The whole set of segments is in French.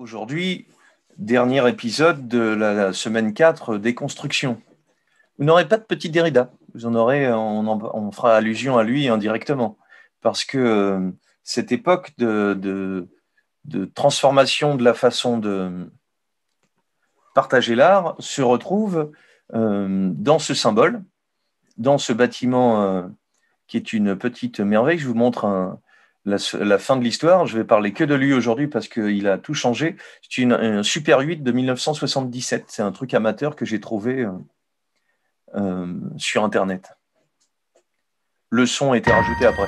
Aujourd'hui, dernier épisode de la semaine 4 Déconstruction. Vous n'aurez pas de petit Derrida, vous en aurez, on fera allusion à lui indirectement, parce que cette époque de transformation de la façon de partager l'art se retrouve dans ce symbole, dans ce bâtiment qui est une petite merveille. Je vous montre la fin de l'histoire. Je vais parler que de lui aujourd'hui parce qu'il a tout changé. C'est un Super 8 de 1977. C'est un truc amateur que j'ai trouvé sur Internet. Le son a été rajouté après.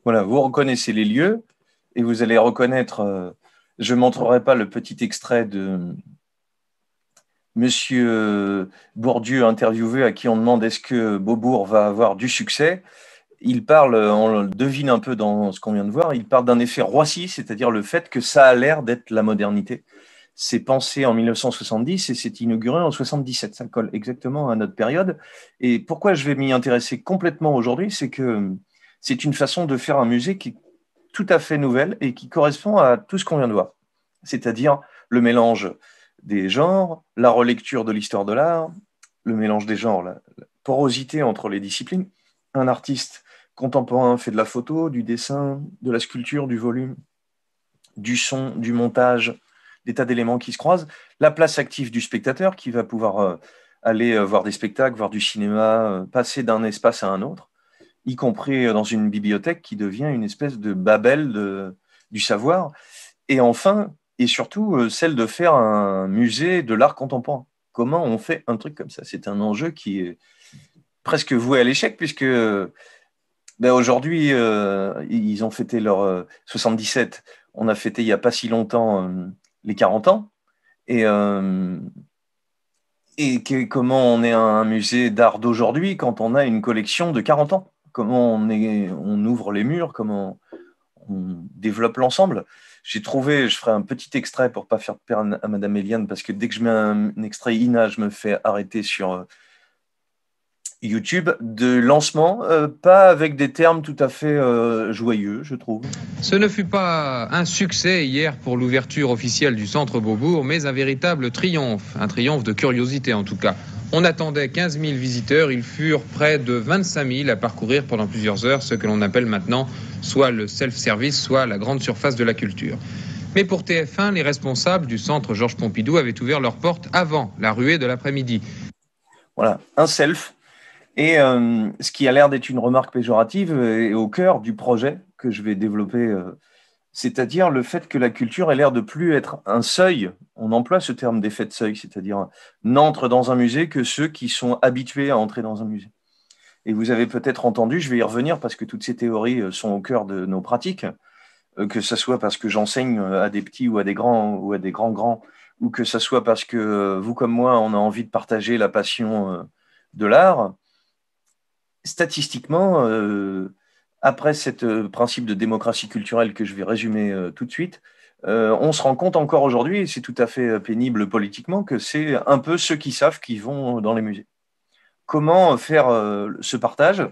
Voilà, vous reconnaissez les lieux et vous allez reconnaître, je ne montrerai pas le petit extrait de Monsieur Bourdieu interviewé à qui on demande est-ce que Beaubourg va avoir du succès. Il parle, on le devine un peu dans ce qu'on vient de voir, il parle d'un effet Roissy, c'est-à-dire le fait que ça a l'air d'être la modernité. C'est pensé en 1970 et c'est inauguré en 77. Ça colle exactement à notre période. Et pourquoi je vais m'y intéresser complètement aujourd'hui, c'est que c'est une façon de faire un musée qui est tout à fait nouvelle et qui correspond à tout ce qu'on vient de voir. C'est-à-dire le mélange des genres, la relecture de l'histoire de l'art, le mélange des genres, la porosité entre les disciplines. Un artiste contemporain fait de la photo, du dessin, de la sculpture, du volume, du son, du montage, des tas d'éléments qui se croisent. La place active du spectateur qui va pouvoir aller voir des spectacles, voir du cinéma, passer d'un espace à un autre, y compris dans une bibliothèque qui devient une espèce de Babel du savoir. Et enfin, et surtout, celle de faire un musée de l'art contemporain. Comment on fait un truc comme ça? C'est un enjeu qui est presque voué à l'échec, puisque aujourd'hui, ils ont fêté leur 77. On a fêté il n'y a pas si longtemps les 40 ans. Comment on est un musée d'art d'aujourd'hui quand on a une collection de 40 ans? Comment on ouvre les murs? Comment on développe l'ensemble? J'ai trouvé, je ferai un petit extrait pour ne pas faire perdre à Madame Eliane, parce que dès que je mets un extrait INA, je me fais arrêter sur YouTube, de lancement, pas avec des termes tout à fait joyeux, je trouve. Ce ne fut pas un succès hier pour l'ouverture officielle du Centre Beaubourg, mais un véritable triomphe, un triomphe de curiosité en tout cas. On attendait 15 000 visiteurs, ils furent près de 25 000 à parcourir pendant plusieurs heures ce que l'on appelle maintenant soit le self-service, soit la grande surface de la culture. Mais pour TF1, les responsables du centre Georges Pompidou avaient ouvert leurs portes avant la ruée de l'après-midi. Voilà, un self. Et ce qui a l'air d'être une remarque péjorative est au cœur du projet que je vais développer, c'est-à-dire le fait que la culture ait l'air de plus être un seuil. On emploie ce terme d'effet de seuil, c'est-à-dire n'entrent dans un musée que ceux qui sont habitués à entrer dans un musée. Et vous avez peut-être entendu, je vais y revenir parce que toutes ces théories sont au cœur de nos pratiques, que ce soit parce que j'enseigne à des petits ou à des grands ou à des grands, ou que ce soit parce que vous comme moi, on a envie de partager la passion de l'art. Statistiquement, après ce principe de démocratie culturelle que je vais résumer tout de suite, on se rend compte encore aujourd'hui, et c'est tout à fait pénible politiquement, que c'est un peu ceux qui savent qui vont dans les musées. Comment faire ce partage?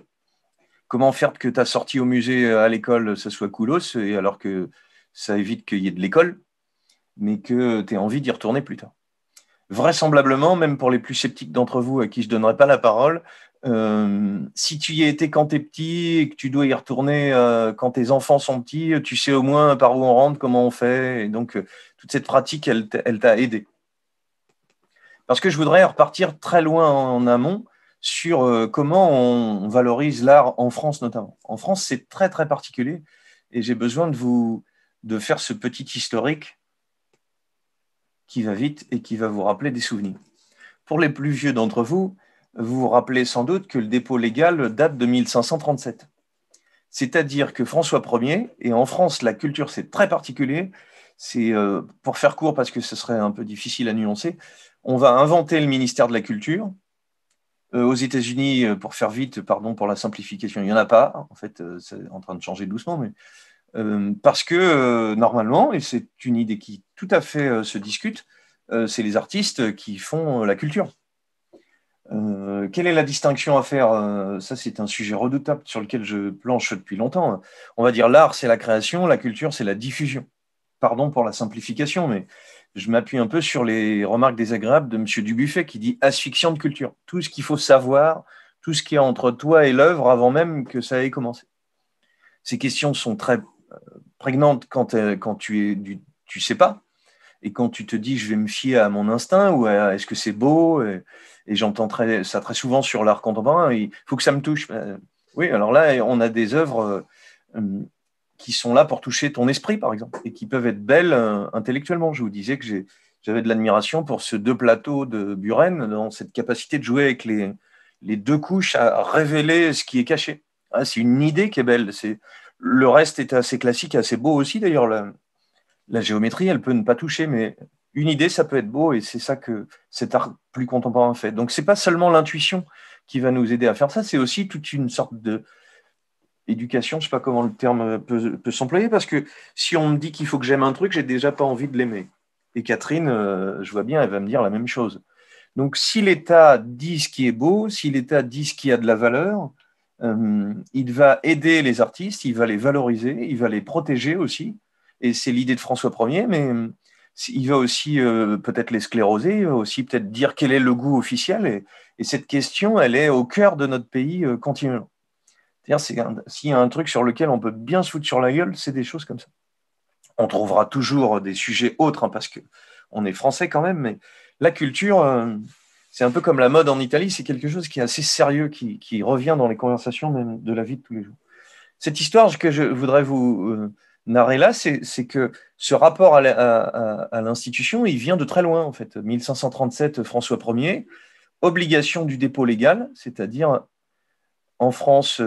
Comment faire que ta sortie au musée à l'école, ça soit coolos, et alors que ça évite qu'il y ait de l'école, mais que tu aies envie d'y retourner plus tard? Vraisemblablement, même pour les plus sceptiques d'entre vous à qui je ne donnerai pas la parole, Si tu y étais quand tu es petit et que tu dois y retourner quand tes enfants sont petits, tu sais au moins par où on rentre, comment on fait. Et donc, toute cette pratique, elle t'a aidé. Parce que je voudrais repartir très loin en amont sur comment on valorise l'art en France notamment. En France, c'est très, très particulier et j'ai besoin de faire ce petit historique qui va vite et qui va vous rappeler des souvenirs. Pour les plus vieux d'entre vous, vous vous rappelez sans doute que le dépôt légal date de 1537. C'est-à-dire que François Ier, et en France, la culture, c'est très particulier, c'est, pour faire court, parce que ce serait un peu difficile à nuancer, on va inventer le ministère de la Culture. Aux États-Unis, pour faire vite, pardon pour la simplification, il n'y en a pas. En fait, c'est en train de changer doucement, mais parce que normalement, et c'est une idée qui tout à fait se discute, c'est les artistes qui font la culture. Quelle est la distinction à faire? Ça, c'est un sujet redoutable sur lequel je planche depuis longtemps. On va dire l'art, c'est la création, la culture, c'est la diffusion. Pardon pour la simplification, mais je m'appuie un peu sur les remarques désagréables de M. Dubuffet qui dit asphyxiant de culture. Tout ce qu'il faut savoir, tout ce qui est entre toi et l'œuvre avant même que ça ait commencé. Ces questions sont très prégnantes quand tu sais pas. Et quand tu te dis, je vais me fier à mon instinct ou est-ce que c'est beau et j'entends ça très souvent sur l'art contemporain, il faut que ça me touche. Oui, alors là, on a des œuvres qui sont là pour toucher ton esprit, par exemple, et qui peuvent être belles intellectuellement. Je vous disais que j'avais de l'admiration pour ce deux plateaux de Buren, dans cette capacité de jouer avec les deux couches à révéler ce qui est caché. Ah, c'est une idée qui est belle. Le reste est assez classique, assez beau aussi, d'ailleurs. La géométrie, elle peut ne pas toucher, mais une idée, ça peut être beau, et c'est ça que cet art plus contemporain fait. Donc, c'est pas seulement l'intuition qui va nous aider à faire ça, c'est aussi toute une sorte d'éducation, je sais pas comment le terme peut s'employer, parce que si on me dit qu'il faut que j'aime un truc, j'ai déjà pas envie de l'aimer. Et Catherine, je vois bien, elle va me dire la même chose. Donc, si l'État dit ce qui est beau, si l'État dit ce qui a de la valeur, il va aider les artistes, il va les valoriser, il va les protéger aussi. Et c'est l'idée de François Ier, mais il va aussi peut-être les scléroser, il va aussi peut-être dire quel est le goût officiel. Et cette question, elle est au cœur de notre pays continuellement. C'est-à-dire, s'il y a un truc sur lequel on peut bien se foutre sur la gueule, c'est des choses comme ça. On trouvera toujours des sujets autres, hein, parce qu'on est français quand même, mais la culture, c'est un peu comme la mode en Italie, c'est quelque chose qui est assez sérieux, qui revient dans les conversations même de la vie de tous les jours. Cette histoire que je voudrais vous narrer là, c'est que ce rapport à l'institution, il vient de très loin, en fait. 1537, François Ier, obligation du dépôt légal, c'est-à-dire en France,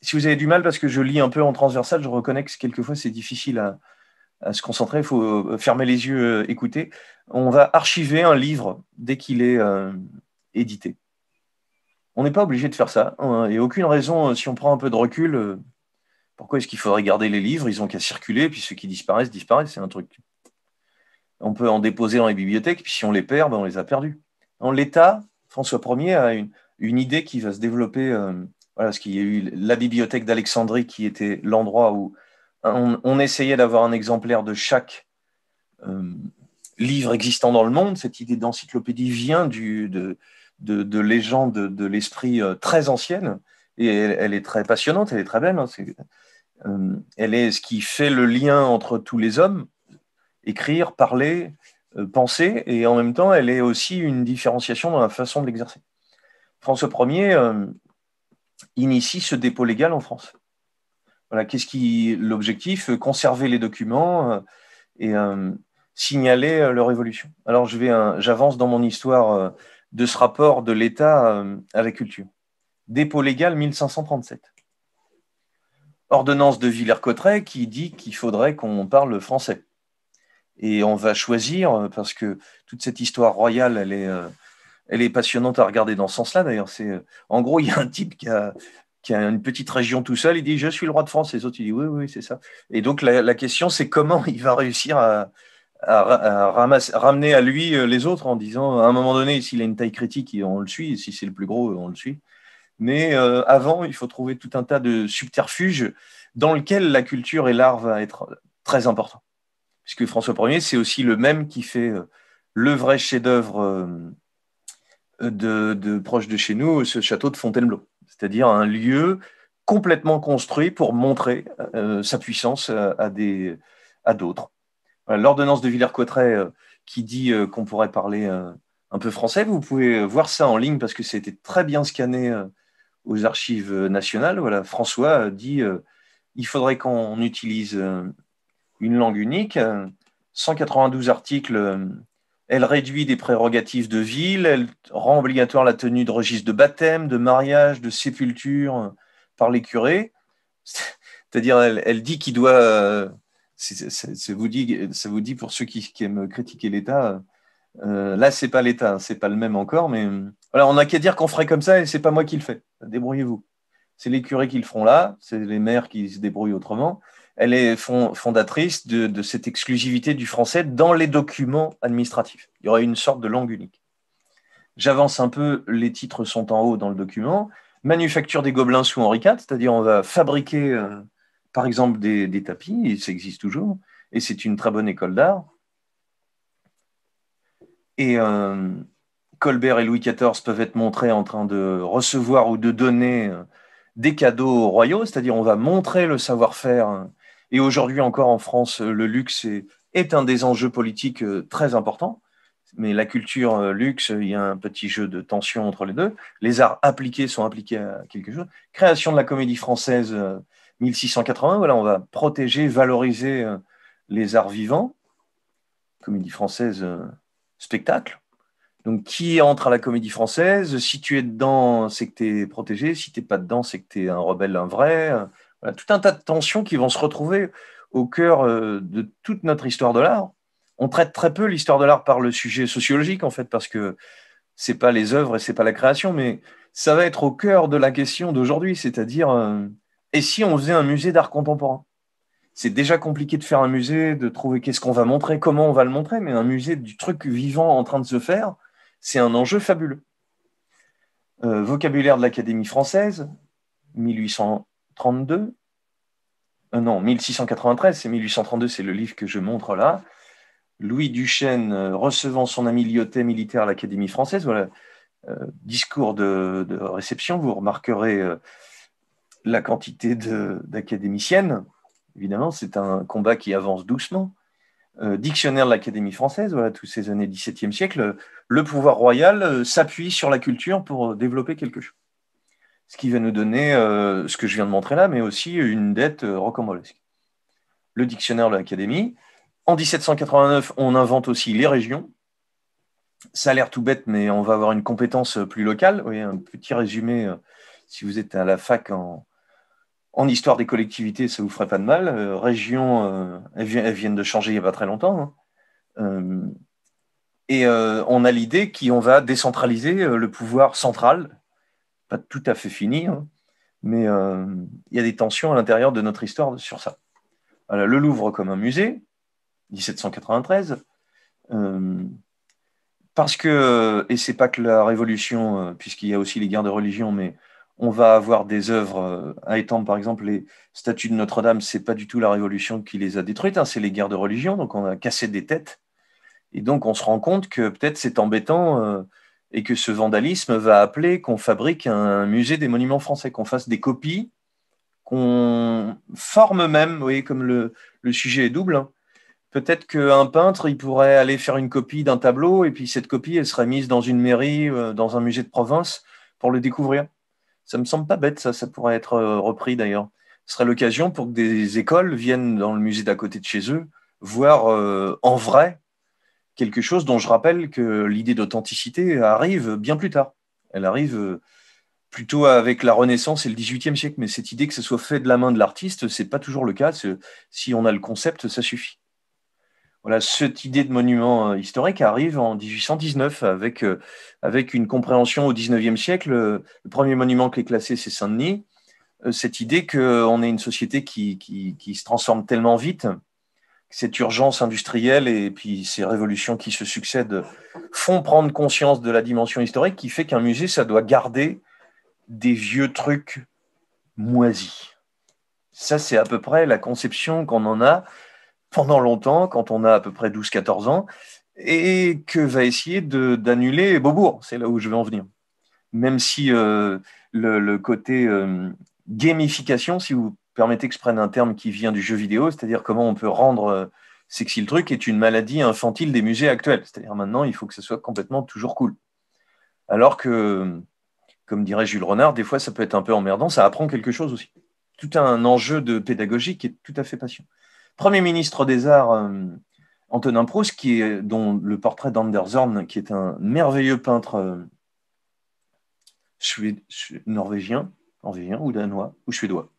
si vous avez du mal, parce que je lis un peu en transversal, je reconnais que quelquefois c'est difficile à se concentrer, il faut fermer les yeux, écouter. On va archiver un livre dès qu'il est édité. On n'est pas obligé de faire ça, hein, et aucune raison, si on prend un peu de recul, pourquoi est-ce qu'il faudrait garder les livres? Ils ont qu'à circuler, puis ceux qui disparaissent, disparaissent, c'est un truc. On peut en déposer dans les bibliothèques, puis si on les perd, ben on les a perdus. En l'État, François Ier a une idée qui va se développer, voilà, parce qu'il y a eu la bibliothèque d'Alexandrie qui était l'endroit où on essayait d'avoir un exemplaire de chaque livre existant dans le monde. Cette idée d'encyclopédie vient de légendes de l'esprit très ancienne, et elle est très passionnante, elle est très belle. Hein, elle est ce qui fait le lien entre tous les hommes, écrire, parler, penser, et en même temps, elle est aussi une différenciation dans la façon de l'exercer. François Ier initie ce dépôt légal en France. Voilà, l'objectif? Conserver les documents et signaler leur évolution. Alors, j'avance dans mon histoire de ce rapport de l'État à la culture. Dépôt légal 1537. Ordonnance de Villers-Cotterêts qui dit qu'il faudrait qu'on parle français. Et on va choisir, parce que toute cette histoire royale, elle est passionnante à regarder dans ce sens-là. D'ailleurs, en gros, il y a un type qui a une petite région tout seul, il dit « je suis le roi de France », les autres, ils disent « oui, oui, c'est ça ». Et donc, la question, c'est comment il va réussir à ramener à lui les autres en disant, à un moment donné, s'il a une taille critique, on le suit, et si c'est le plus gros, on le suit. Mais avant, il faut trouver tout un tas de subterfuges dans lesquels la culture et l'art va être très important. Puisque François Ier, c'est aussi le même qui fait le vrai chef-d'œuvre proche de chez nous, ce château de Fontainebleau, c'est-à-dire un lieu complètement construit pour montrer sa puissance à d'autres. Voilà, l'ordonnance de Villers-Cotterêts qui dit qu'on pourrait parler un peu français, vous pouvez voir ça en ligne parce que c'était très bien scanné aux archives nationales. Voilà, François dit il faudrait qu'on utilise une langue unique. 192 articles. Elle réduit des prérogatives de ville, elle rend obligatoire la tenue de registres de baptême, de mariage, de sépulture par les curés. C'est-à-dire, elle dit qu'il doit. Ça vous dit pour ceux qui aiment critiquer l'État. Là, c'est pas l'État, c'est pas le même encore, mais voilà, on n'a qu'à dire qu'on ferait comme ça et c'est pas moi qui le fais. Débrouillez-vous. C'est les curés qui le feront là, c'est les maires qui se débrouillent autrement. Elle est fondatrice de cette exclusivité du français dans les documents administratifs. Il y aurait une sorte de langue unique. J'avance un peu, les titres sont en haut dans le document. Manufacture des Gobelins sous Henri IV, c'est-à-dire on va fabriquer, par exemple, des tapis, et ça existe toujours, et c'est une très bonne école d'art. Et Colbert et Louis XIV peuvent être montrés en train de recevoir ou de donner des cadeaux royaux, c'est-à-dire on va montrer le savoir-faire. Et aujourd'hui encore en France, le luxe est un des enjeux politiques très importants. Mais la culture luxe, il y a un petit jeu de tension entre les deux. Les arts appliqués sont appliqués à quelque chose. Création de la Comédie Française 1680, voilà, on va protéger, valoriser les arts vivants. Comédie Française, spectacle. Donc, qui entre à la Comédie Française? Si tu es dedans, c'est que tu es protégé. Si tu n'es pas dedans, c'est que tu es un rebelle, un vrai. Voilà, tout un tas de tensions qui vont se retrouver au cœur de toute notre histoire de l'art. On traite très peu l'histoire de l'art par le sujet sociologique, en fait, parce que ce n'est pas les œuvres et ce n'est pas la création, mais ça va être au cœur de la question d'aujourd'hui, c'est-à-dire, et si on faisait un musée d'art contemporain? C'est déjà compliqué de faire un musée, de trouver qu'est-ce qu'on va montrer, comment on va le montrer, mais un musée du truc vivant en train de se faire, c'est un enjeu fabuleux. Vocabulaire de l'Académie française, 1832. Non, 1693, c'est 1832, c'est le livre que je montre là. Louis Duchesne recevant son ami Lyotet, militaire à l'Académie française. Voilà, discours de réception. Vous remarquerez la quantité d'académiciennes. Évidemment, c'est un combat qui avance doucement. Dictionnaire de l'Académie française, voilà, toutes ces années 17e siècle, le pouvoir royal s'appuie sur la culture pour développer quelque chose. Ce qui va nous donner ce que je viens de montrer là, mais aussi une dette rocambolesque. Le dictionnaire de l'Académie. En 1789, on invente aussi les régions. Ça a l'air tout bête, mais on va avoir une compétence plus locale. Vous voyez, un petit résumé, si vous êtes à la fac en histoire des collectivités, ça ne vous ferait pas de mal. Régions, elles viennent de changer il n'y a pas très longtemps. Hein. Et on a l'idée qu'on va décentraliser le pouvoir central. Pas tout à fait fini, hein, mais il y a des tensions à l'intérieur de notre histoire sur ça. Voilà, le Louvre comme un musée, 1793. Parce que, et c'est pas que la Révolution, puisqu'il y a aussi les guerres de religion, mais on va avoir des œuvres à étendre, par exemple, les statues de Notre-Dame, c'est pas du tout la Révolution qui les a détruites, hein, c'est les guerres de religion, donc on a cassé des têtes. Et donc on se rend compte que peut-être c'est embêtant et que ce vandalisme va appeler qu'on fabrique un musée des monuments français, qu'on fasse des copies, qu'on forme même, vous voyez, comme le sujet est double, hein. Peut-être qu'un peintre, il pourrait aller faire une copie d'un tableau et puis cette copie, elle serait mise dans une mairie, dans un musée de province pour le découvrir. Ça me semble pas bête, ça pourrait être repris d'ailleurs. Ce serait l'occasion pour que des écoles viennent dans le musée d'à côté de chez eux voir en vrai quelque chose dont je rappelle que l'idée d'authenticité arrive bien plus tard. Elle arrive plutôt avec la Renaissance et le XVIIIe siècle, mais cette idée que ce soit fait de la main de l'artiste, c'est pas toujours le cas. Si on a le concept, ça suffit. Voilà, cette idée de monument historique arrive en 1819 avec une compréhension au XIXe siècle. Le premier monument qui est classé, c'est Saint-Denis. Cette idée qu'on est une société qui se transforme tellement vite, cette urgence industrielle et puis ces révolutions qui se succèdent font prendre conscience de la dimension historique qui fait qu'un musée, ça doit garder des vieux trucs moisis. Ça, c'est à peu près la conception qu'on en a pendant longtemps, quand on a à peu près 12-14 ans. et que va essayer d'annuler Beaubourg. C'est là où je veux en venir. Même si le côté gamification, si vous permettez que je prenne un terme qui vient du jeu vidéo, c'est-à-dire comment on peut rendre sexy le truc, est une maladie infantile des musées actuels. C'est-à-dire maintenant, il faut que ce soit complètement toujours cool. Alors que, comme dirait Jules Renard, des fois, ça peut être un peu emmerdant, ça apprend quelque chose aussi. Tout un enjeu de pédagogie qui est tout à fait passionnant. Premier ministre des Arts, Antonin Proust, dont le portrait d'Anders Zorn, qui est un merveilleux peintre norvégien ou danois ou suédois.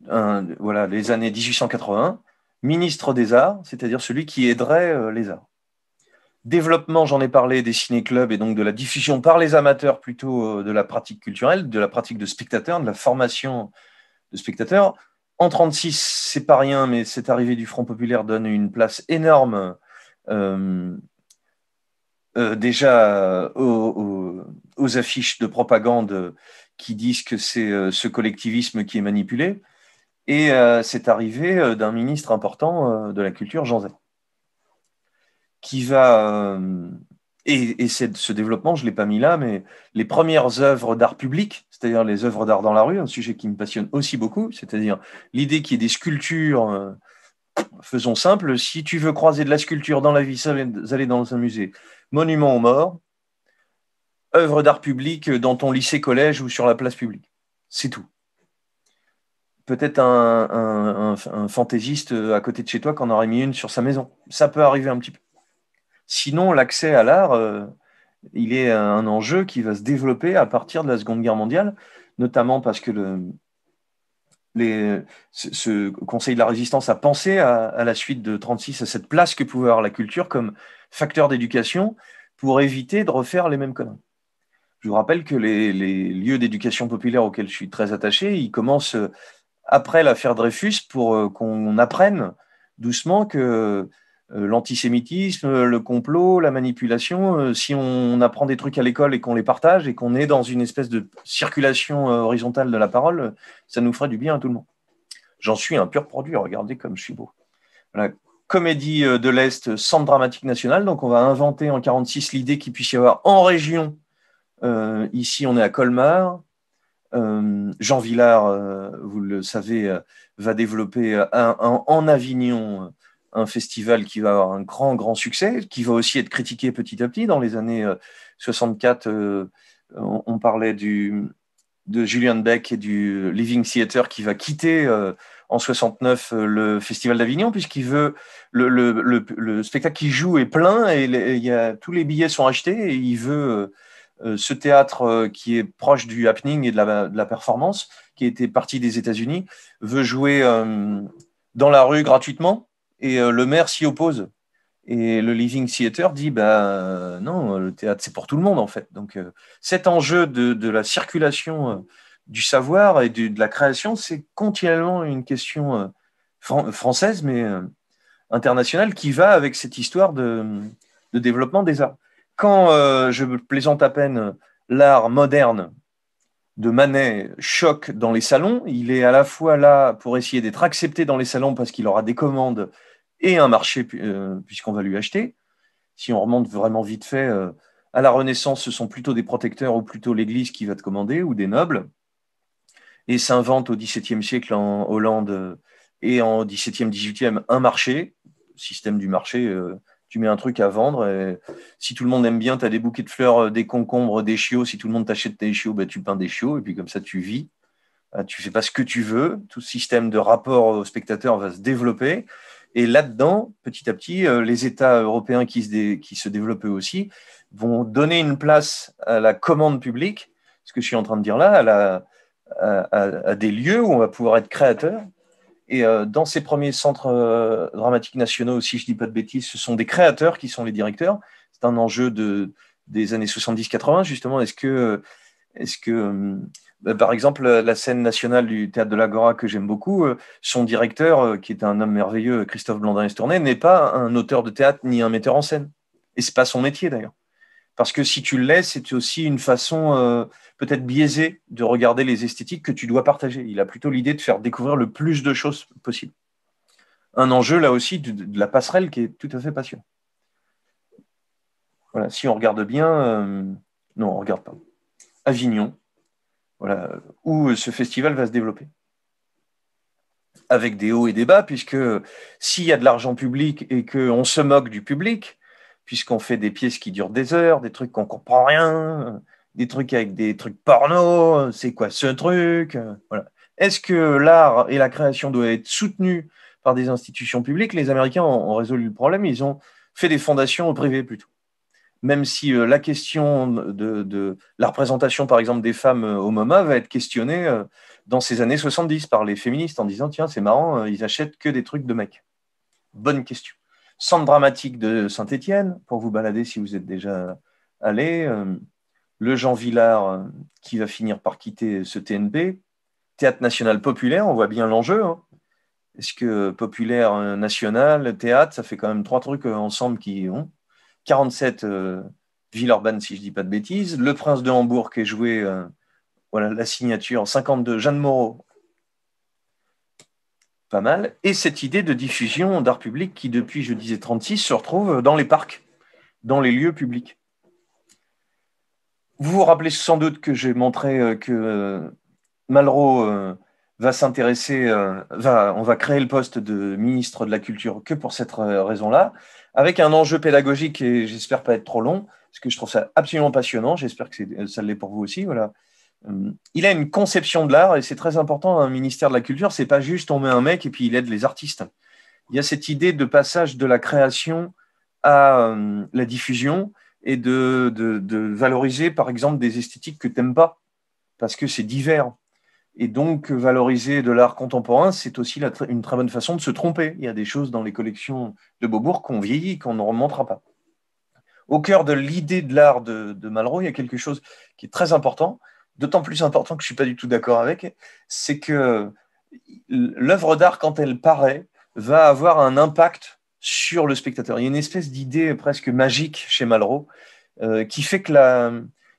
Voilà, les années 1881, ministre des Arts, c'est-à-dire celui qui aiderait les arts. Développement, j'en ai parlé, des ciné-clubs et donc de la diffusion par les amateurs plutôt de la pratique culturelle, de la pratique de spectateurs, de la formation de spectateurs. En 1936, c'est pas rien, mais cette arrivée du Front populaire donne une place énorme déjà aux affiches de propagande qui disent que c'est ce collectivisme qui est manipulé, et c'est arrivé d'un ministre important de la culture, Jean Zay, qui va... et ce développement, je ne l'ai pas mis là, mais les premières œuvres d'art public, c'est-à-dire les œuvres d'art dans la rue, un sujet qui me passionne aussi beaucoup, c'est-à-dire l'idée qu'il y ait des sculptures, faisons simple, si tu veux croiser de la sculpture dans la vie, aller dans un musée, monument aux morts, œuvre d'art public dans ton lycée, collège ou sur la place publique. C'est tout. Peut-être un fantaisiste à côté de chez toi qui en aurait mis une sur sa maison. Ça peut arriver un petit peu. Sinon, l'accès à l'art, il est un enjeu qui va se développer à partir de la Seconde Guerre mondiale, notamment parce que ce Conseil de la Résistance a pensé à la suite de 1936 à cette place que pouvait avoir la culture comme facteur d'éducation pour éviter de refaire les mêmes conneries. Je vous rappelle que les lieux d'éducation populaire auxquels je suis très attaché, ils commencent après l'affaire Dreyfus pour qu'on apprenne doucement que l'antisémitisme, le complot, la manipulation, si on apprend des trucs à l'école et qu'on les partage et qu'on est dans une espèce de circulation horizontale de la parole, ça nous ferait du bien à tout le monde. J'en suis un pur produit, regardez comme je suis beau. Voilà. Comédie de l'Est, Centre dramatique national, donc on va inventer en 1946 l'idée qu'il puisse y avoir en région. Ici, on est à Colmar. Jean Vilar, vous le savez, va développer en Avignon un festival qui va avoir un grand, grand succès, qui va aussi être critiqué petit à petit. Dans les années 64, on parlait de Julian Beck et du Living Theatre qui va quitter en 69 le Festival d'Avignon, puisqu'il veut le spectacle qu'il joue est plein et tous les billets sont achetés et il veut ce théâtre qui est proche du happening et de la performance, qui était parti des États-Unis, veut jouer dans la rue gratuitement et le maire s'y oppose. Et le Living Theatre dit non, le théâtre c'est pour tout le monde en fait. Donc cet enjeu de la circulation du savoir et de la création, c'est continuellement une question française mais internationale qui va avec cette histoire de développement des arts. Quand je plaisante à peine, l'art moderne de Manet choque dans les salons, il est à la fois là pour essayer d'être accepté dans les salons parce qu'il aura des commandes et un marché puisqu'on va lui acheter. Si on remonte vraiment vite fait, à la Renaissance, ce sont plutôt des protecteurs ou plutôt l'Église qui va te commander ou des nobles. Et s'invente au XVIIe siècle en Hollande et en XVIIe, XVIIIe un marché, système du marché. Tu mets un truc à vendre et si tout le monde aime bien, tu as des bouquets de fleurs, des concombres, des chiots. Si tout le monde t'achète des chiots, tu peins des chiots et puis comme ça tu vis. Tu fais pas ce que tu veux. Tout système de rapport au spectateur va se développer. Et là-dedans, petit à petit, les États européens qui se développent eux aussi vont donner une place à la commande publique, ce que je suis en train de dire là, à des lieux où on va pouvoir être créateur. Et dans ces premiers centres dramatiques nationaux, si je ne dis pas de bêtises, ce sont des créateurs qui sont les directeurs. C'est un enjeu des années 70-80, justement. Est-ce que par exemple, la scène nationale du Théâtre de l'Agora, que j'aime beaucoup, son directeur, qui est un homme merveilleux, Christophe Blandin-Estournay, n'est pas un auteur de théâtre ni un metteur en scène. Et ce n'est pas son métier, d'ailleurs. Parce que si tu le laisses, c'est aussi une façon peut-être biaisée de regarder les esthétiques que tu dois partager. Il a plutôt l'idée de faire découvrir le plus de choses possible. Un enjeu, là aussi, de la passerelle qui est tout à fait passionnant. Voilà, si on regarde bien, non, on ne regarde pas. Avignon, voilà, où ce festival va se développer. Avec des hauts et des bas, puisque s'il y a de l'argent public et qu'on se moque du public, puisqu'on fait des pièces qui durent des heures, des trucs qu'on ne comprend rien, des trucs avec des trucs porno, c'est quoi ce truc? Voilà. Est-ce que l'art et la création doivent être soutenus par des institutions publiques? Les Américains ont résolu le problème, ils ont fait des fondations privées plutôt. Même si la question de la représentation, par exemple, des femmes au MoMA va être questionnée dans ces années 70 par les féministes en disant, tiens, c'est marrant, ils achètent que des trucs de mecs. Bonne question. Centre dramatique de Saint-Étienne, pour vous balader si vous êtes déjà allé. Le Jean Villard, qui va finir par quitter ce TNP. Théâtre national populaire, on voit bien l'enjeu. Hein. Est-ce que populaire, national, théâtre, ça fait quand même 3 trucs ensemble qui ont 47 Villeurbanne, si je ne dis pas de bêtises. Le Prince de Hambourg qui est joué, voilà la signature, 52, Jeanne Moreau, pas mal. Et cette idée de diffusion d'art public qui, depuis, je disais 36, se retrouve dans les parcs, dans les lieux publics. Vous vous rappelez sans doute que j'ai montré que Malraux va s'intéresser, on va créer le poste de ministre de la Culture que pour cette raison-là, avec un enjeu pédagogique et j'espère pas être trop long, parce que je trouve ça absolument passionnant, j'espère que ça l'est pour vous aussi. Voilà. Il a une conception de l'art et c'est très important, un ministère de la Culture, c'est pas juste on met un mec et puis il aide les artistes. Il y a cette idée de passage de la création à la diffusion et de valoriser par exemple des esthétiques que tu n'aimes pas, parce que c'est divers. Et donc, valoriser de l'art contemporain, c'est aussi une très bonne façon de se tromper. Il y a des choses dans les collections de Beaubourg qu'on vieillit et qu'on ne remontera pas. Au cœur de l'idée de l'art de Malraux, il y a quelque chose qui est très important, d'autant plus important que je ne suis pas du tout d'accord avec, c'est que l'œuvre d'art, quand elle paraît, va avoir un impact sur le spectateur. Il y a une espèce d'idée presque magique chez Malraux qui fait qu'il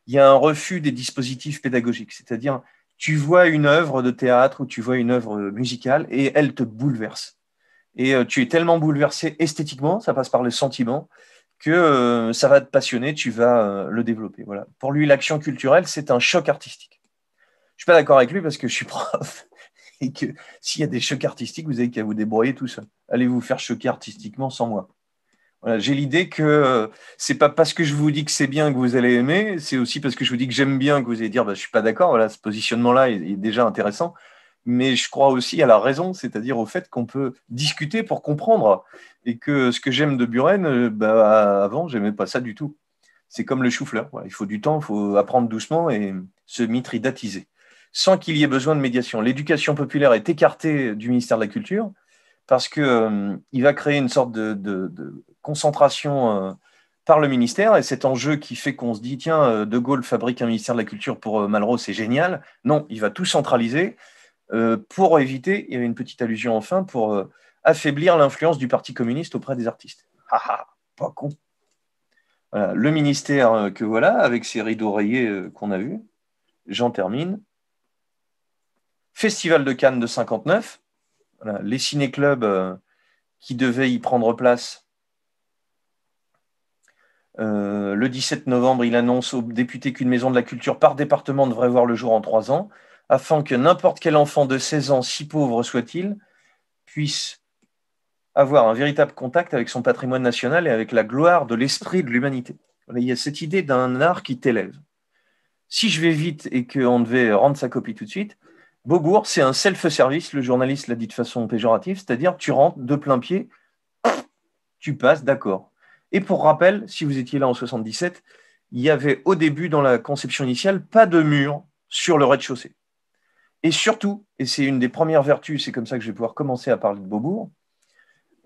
y a un refus des dispositifs pédagogiques, c'est-à-dire tu vois une œuvre de théâtre ou tu vois une œuvre musicale et elle te bouleverse. Et tu es tellement bouleversé esthétiquement, ça passe par les sentiments, que ça va te passionner, tu vas le développer. Voilà. Pour lui, l'action culturelle, c'est un choc artistique. Je ne suis pas d'accord avec lui parce que je suis prof et que s'il y a des chocs artistiques, vous avez qu'à vous débrouiller tout seul. Allez vous faire choquer artistiquement sans moi. Voilà, j'ai l'idée que c'est pas parce que je vous dis que c'est bien que vous allez aimer, c'est aussi parce que je vous dis que j'aime bien que vous allez dire bah, je suis pas d'accord. Voilà, ce positionnement-là est déjà intéressant, mais je crois aussi à la raison, c'est-à-dire au fait qu'on peut discuter pour comprendre et que ce que j'aime de Buren, bah, avant j'aimais pas ça du tout. C'est comme le chou-fleur. Voilà, il faut du temps, il faut apprendre doucement et se mitridatiser, sans qu'il y ait besoin de médiation. L'éducation populaire est écartée du ministère de la Culture parce qu'il va créer une sorte de concentration par le ministère et cet enjeu qui fait qu'on se dit tiens, De Gaulle fabrique un ministère de la Culture pour Malraux, c'est génial. Non, il va tout centraliser pour éviter, il y avait une petite allusion enfin, pour affaiblir l'influence du Parti communiste auprès des artistes. Pas con. Voilà, le ministère que voilà, avec ses rideaux rayés qu'on a vus. J'en termine. Festival de Cannes de 59. Voilà, les ciné-clubs qui devaient y prendre place. Le 17 novembre, il annonce aux députés qu'une maison de la culture par département devrait voir le jour en 3 ans, afin que n'importe quel enfant de 16 ans, si pauvre soit-il, puisse avoir un véritable contact avec son patrimoine national et avec la gloire de l'esprit de l'humanité. Il y a cette idée d'un art qui t'élève. Si je vais vite et qu'on devait rendre sa copie tout de suite, Beaubourg, c'est un self-service, le journaliste l'a dit de façon péjorative, c'est-à-dire tu rentres de plein pied, tu passes, d'accord. Et pour rappel, si vous étiez là en 77, il y avait au début, dans la conception initiale, pas de mur sur le rez-de-chaussée. Et surtout, et c'est une des premières vertus, c'est comme ça que je vais pouvoir commencer à parler de Beaubourg,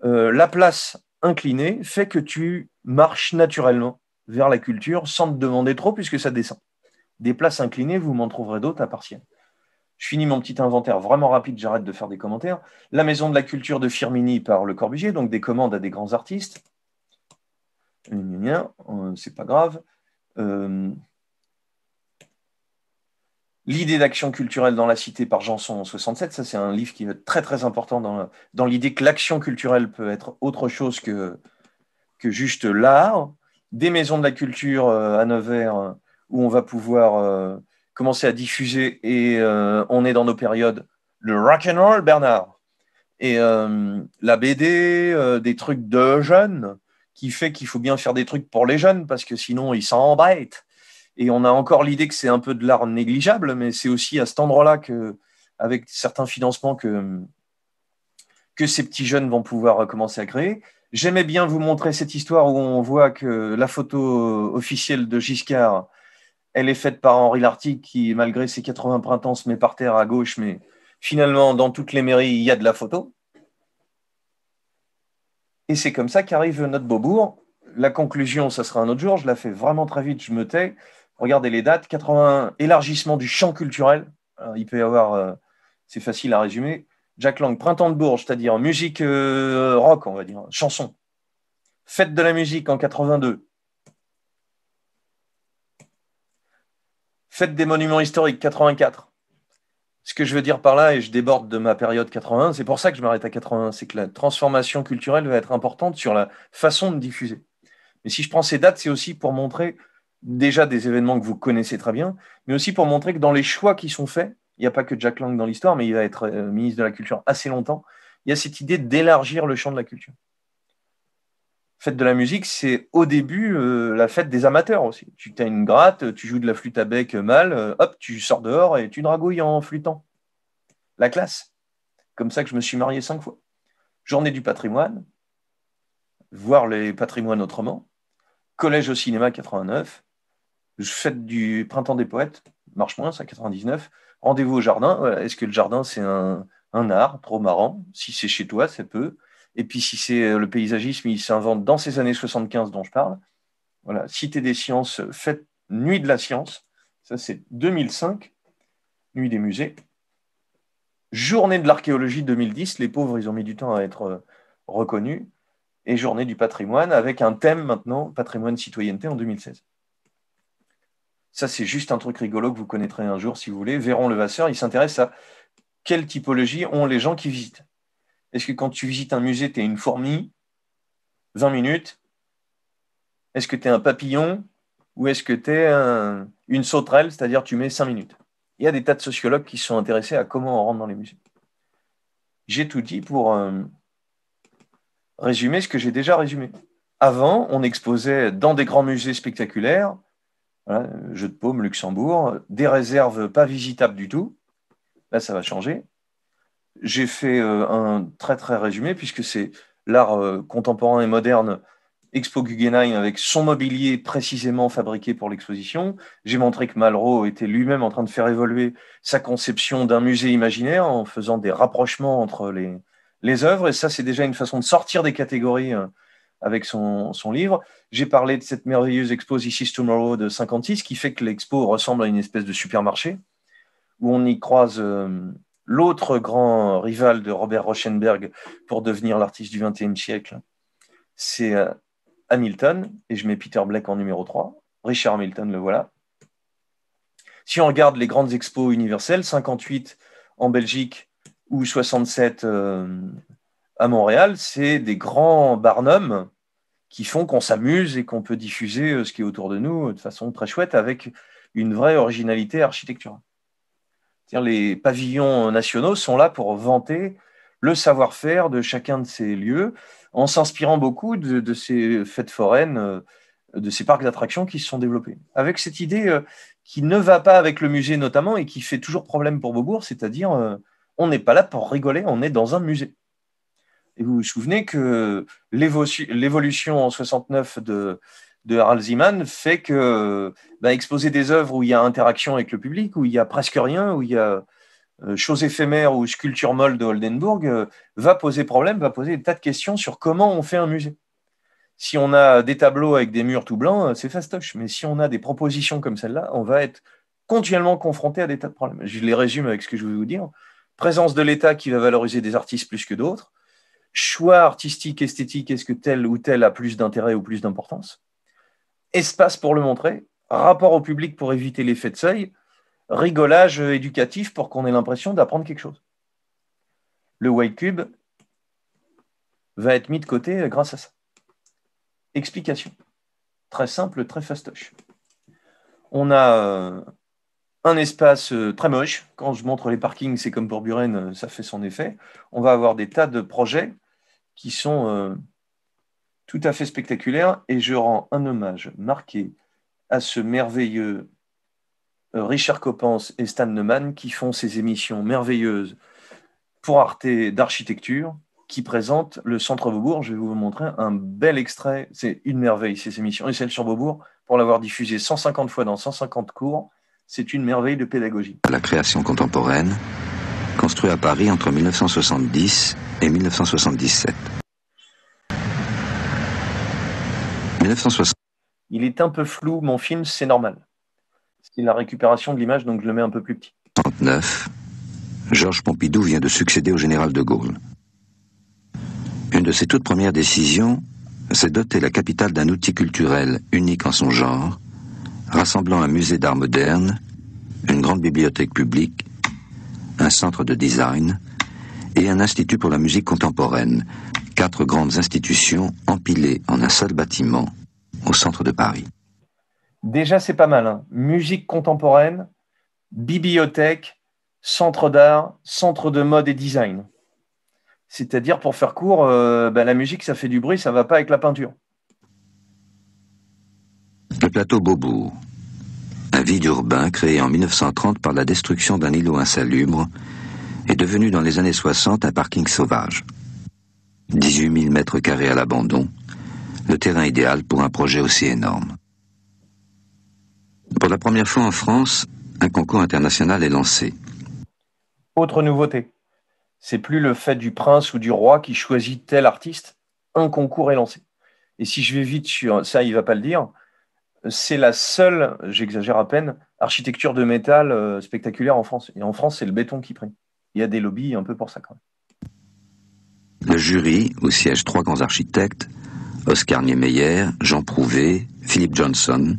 la place inclinée fait que tu marches naturellement vers la culture sans te demander trop puisque ça descend. Des places inclinées, vous m'en trouverez d'autres à partiel. Je finis mon petit inventaire vraiment rapide, j'arrête de faire des commentaires. La maison de la culture de Firminy par Le Corbusier, donc des commandes à des grands artistes. C'est pas grave. L'idée d'action culturelle dans la cité par Janson en 67, ça c'est un livre qui est très très important dans l'idée que l'action culturelle peut être autre chose que juste l'art. des maisons de la culture à Nevers où on va pouvoir commencer à diffuser et on est dans nos périodes le rock and roll, Bernard. Et la BD, des trucs de jeunes, qui fait qu'il faut bien faire des trucs pour les jeunes parce que sinon ils s'embêtent. Et on a encore l'idée que c'est un peu de l'art négligeable, mais c'est aussi à cet endroit-là que, avec certains financements, que ces petits jeunes vont pouvoir commencer à créer. J'aimais bien vous montrer cette histoire où on voit que la photo officielle de Giscard, elle est faite par Henri Lartigue, qui, malgré ses 80 printemps, se met par terre à gauche, mais finalement, dans toutes les mairies, il y a de la photo. Et c'est comme ça qu'arrive notre Beaubourg. La conclusion, ça sera un autre jour. Je la fais vraiment très vite, je me tais. Regardez les dates. 80, élargissement du champ culturel. Alors, il peut y avoir, c'est facile à résumer. Jack Lang, Printemps de Bourges, c'est-à-dire musique rock, on va dire, chanson. Fête de la musique en 82. Fête des monuments historiques, 84. Ce que je veux dire par là, et je déborde de ma période 80, c'est pour ça que je m'arrête à 80, c'est que la transformation culturelle va être importante sur la façon de diffuser. Mais si je prends ces dates, c'est aussi pour montrer déjà des événements que vous connaissez très bien, mais aussi pour montrer que dans les choix qui sont faits, il n'y a pas que Jack Lang dans l'histoire, mais il va être ministre de la Culture assez longtemps, il y a cette idée d'élargir le champ de la culture. Fête de la musique, c'est au début la fête des amateurs aussi. Tu as une gratte, tu joues de la flûte à bec mal, hop, tu sors dehors et tu dragouilles en flûtant. La classe. Comme ça que je me suis marié 5 fois. Journée du patrimoine, voir les patrimoines autrement. Collège au cinéma 89. Fête du printemps des poètes, marche moins, ça 99. Rendez-vous au jardin. Voilà. Est-ce que le jardin, c'est un art trop marrant? Si c'est chez toi, ça peut. Et puis si c'est le paysagisme, il s'invente dans ces années 75 dont je parle. Voilà. Cité des sciences, fête Nuit de la science. Ça, c'est 2005. Nuit des musées. Journée de l'archéologie 2010. Les pauvres, ils ont mis du temps à être reconnus. Et journée du patrimoine avec un thème maintenant, patrimoine citoyenneté en 2016. Ça, c'est juste un truc rigolo que vous connaîtrez un jour si vous voulez. Véron Levasseur, il s'intéresse à quelle typologie ont les gens qui visitent. Est-ce que quand tu visites un musée, tu es une fourmi, 20 minutes? Est-ce que tu es un papillon ou est-ce que tu es une sauterelle, c'est-à-dire tu mets 5 minutes? Il y a des tas de sociologues qui se sont intéressés à comment on rentre dans les musées. J'ai tout dit pour résumer ce que j'ai déjà résumé. Avant, on exposait dans des grands musées spectaculaires, voilà, Jeux de Paume, Luxembourg, des réserves pas visitables du tout. Là, ça va changer. J'ai fait un très très résumé, puisque c'est l'art contemporain et moderne, Expo Guggenheim, avec son mobilier précisément fabriqué pour l'exposition. J'ai montré que Malraux était lui-même en train de faire évoluer sa conception d'un musée imaginaire en faisant des rapprochements entre les œuvres. Et ça, c'est déjà une façon de sortir des catégories avec son livre. J'ai parlé de cette merveilleuse expo This is Tomorrow de 56, qui fait que l'expo ressemble à une espèce de supermarché, où on y croise l'autre grand rival de Robert Rauschenberg pour devenir l'artiste du XXe siècle. C'est Hamilton, et je mets Peter Blake en numéro 3. Richard Hamilton, le voilà. Si on regarde les grandes expos universelles, 58 en Belgique ou 67 à Montréal, c'est des grands Barnum qui font qu'on s'amuse et qu'on peut diffuser ce qui est autour de nous de façon très chouette avec une vraie originalité architecturale. C'est-à-dire les pavillons nationaux sont là pour vanter le savoir-faire de chacun de ces lieux en s'inspirant beaucoup de ces fêtes foraines, de ces parcs d'attractions qui se sont développés. Avec cette idée qui ne va pas avec le musée notamment et qui fait toujours problème pour Beaubourg, c'est-à-dire on n'est pas là pour rigoler, on est dans un musée. Et vous vous souvenez que l'évolution en 69 de Harald Zeeman fait que exposer des œuvres où il y a interaction avec le public, où il y a presque rien, où il y a chose éphémère ou sculpture molle de Oldenburg, va poser problème, va poser des tas de questions sur comment on fait un musée. Si on a des tableaux avec des murs tout blancs, c'est fastoche. Mais si on a des propositions comme celle-là, on va être continuellement confronté à des tas de problèmes. Je les résume avec ce que je vais vous dire. Présence de l'État qui va valoriser des artistes plus que d'autres. Choix artistique, esthétique, est-ce que tel ou tel a plus d'intérêt ou plus d'importance? Espace pour le montrer. Rapport au public pour éviter l'effet de seuil. Rigolage éducatif pour qu'on ait l'impression d'apprendre quelque chose. Le white cube va être mis de côté grâce à ça. Explication. très simple, très fastoche. On a un espace très moche. Quand je montre les parkings, c'est comme pour Buren, ça fait son effet. On va avoir des tas de projets qui sont tout à fait spectaculaires et je rends un hommage marqué à ce merveilleux Richard Coppens et Stan Neumann qui font ces émissions merveilleuses pour Arte d'architecture qui présentent le Centre Beaubourg. Je vais vous montrer un bel extrait. C'est une merveille, ces émissions. Et celle sur Beaubourg, pour l'avoir diffusée 150 fois dans 150 cours, c'est une merveille de pédagogie. La création contemporaine, construit à Paris entre 1970 et 1977. 1960. Il est un peu flou, mon film, c'est normal. C'est la récupération de l'image, donc je le mets un peu plus petit. 1939, Georges Pompidou vient de succéder au général de Gaulle. Une de ses toutes premières décisions, c'est doter la capitale d'un outil culturel unique en son genre, rassemblant un musée d'art moderne, une grande bibliothèque publique, un centre de design et un institut pour la musique contemporaine, 4 grandes institutions empilées en un seul bâtiment au centre de Paris. Déjà, c'est pas mal. Hein. Musique contemporaine, bibliothèque, centre d'art, centre de mode et design. C'est-à-dire, pour faire court, la musique, ça fait du bruit, ça ne va pas avec la peinture. Le plateau Beaubourg, un vide urbain créé en 1930 par la destruction d'un îlot insalubre, est devenu dans les années 60 un parking sauvage. 18 000 mètres carrés à l'abandon, le terrain idéal pour un projet aussi énorme. Pour la première fois en France, un concours international est lancé. Autre nouveauté, c'est plus le fait du prince ou du roi qui choisit tel artiste, un concours est lancé. Et si je vais vite sur ça, il ne va pas le dire, c'est la seule, j'exagère à peine, architecture de métal spectaculaire en France. Et en France, c'est le béton qui prime. Il y a des lobbies un peu pour ça quand même. Le jury, où siègent 3 grands architectes, Oscar Niemeyer, Jean Prouvé, Philip Johnson,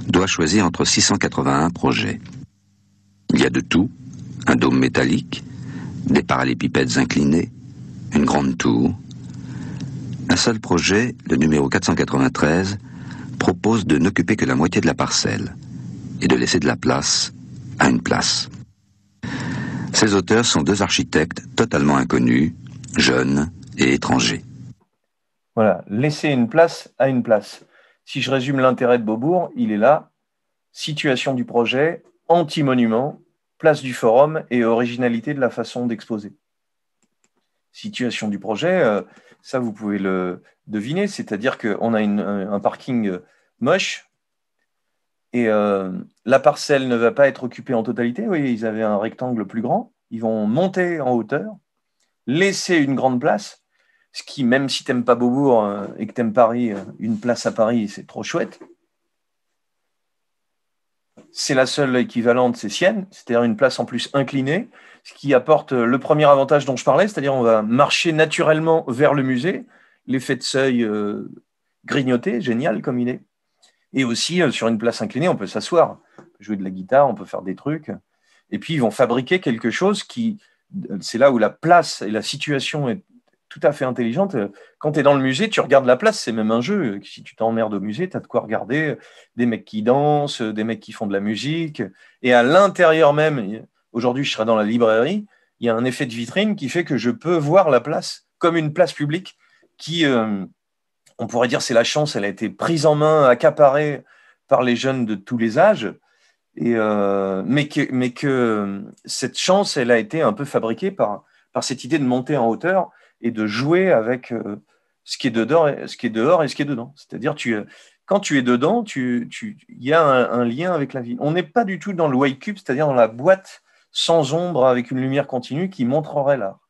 doit choisir entre 681 projets. Il y a de tout, un dôme métallique, des parallélépipèdes inclinés, une grande tour. Un seul projet, le numéro 493, propose de n'occuper que la moitié de la parcelle et de laisser de la place à une place. Ces auteurs sont 2 architectes totalement inconnus, jeunes et étrangers. Voilà, laisser une place à une place. Si je résume l'intérêt de Beaubourg, il est là, situation du projet, anti-monument, place du forum et originalité de la façon d'exposer. Situation du projet, ça vous pouvez le deviner, c'est-à-dire qu'on a un parking moche et la parcelle ne va pas être occupée en totalité. Vous voyez, ils avaient un rectangle plus grand, ils vont monter en hauteur, laisser une grande place, ce qui, même si tu n'aimes pas Beaubourg et que tu aimes Paris, une place à Paris, c'est trop chouette. C'est la seule équivalente, c'est Sienne, c'est-à-dire une place en plus inclinée, ce qui apporte le premier avantage dont je parlais, c'est-à-dire on va marcher naturellement vers le musée, l'effet de seuil grignoté, génial comme il est. Et aussi, sur une place inclinée, on peut s'asseoir, on peut jouer de la guitare, on peut faire des trucs. Et puis, ils vont fabriquer quelque chose qui, c'est là où la place et la situation est tout à fait intelligente. Quand tu es dans le musée, tu regardes la place, c'est même un jeu. Si tu t'emmerdes au musée, tu as de quoi regarder des mecs qui dansent, des mecs qui font de la musique. Et à l'intérieur même, aujourd'hui, je serai dans la librairie, il y a un effet de vitrine qui fait que je peux voir la place comme une place publique qui, on pourrait dire, c'est la chance, elle a été prise en main, accaparée par les jeunes de tous les âges. Mais que cette chance, elle a été un peu fabriquée par cette idée de monter en hauteur et de jouer avec ce qui est dehors et ce qui est dedans. C'est-à-dire, quand tu es dedans, il y a un lien avec la vie. On n'est pas du tout dans le white cube, c'est-à-dire dans la boîte sans ombre avec une lumière continue qui montrerait l'art.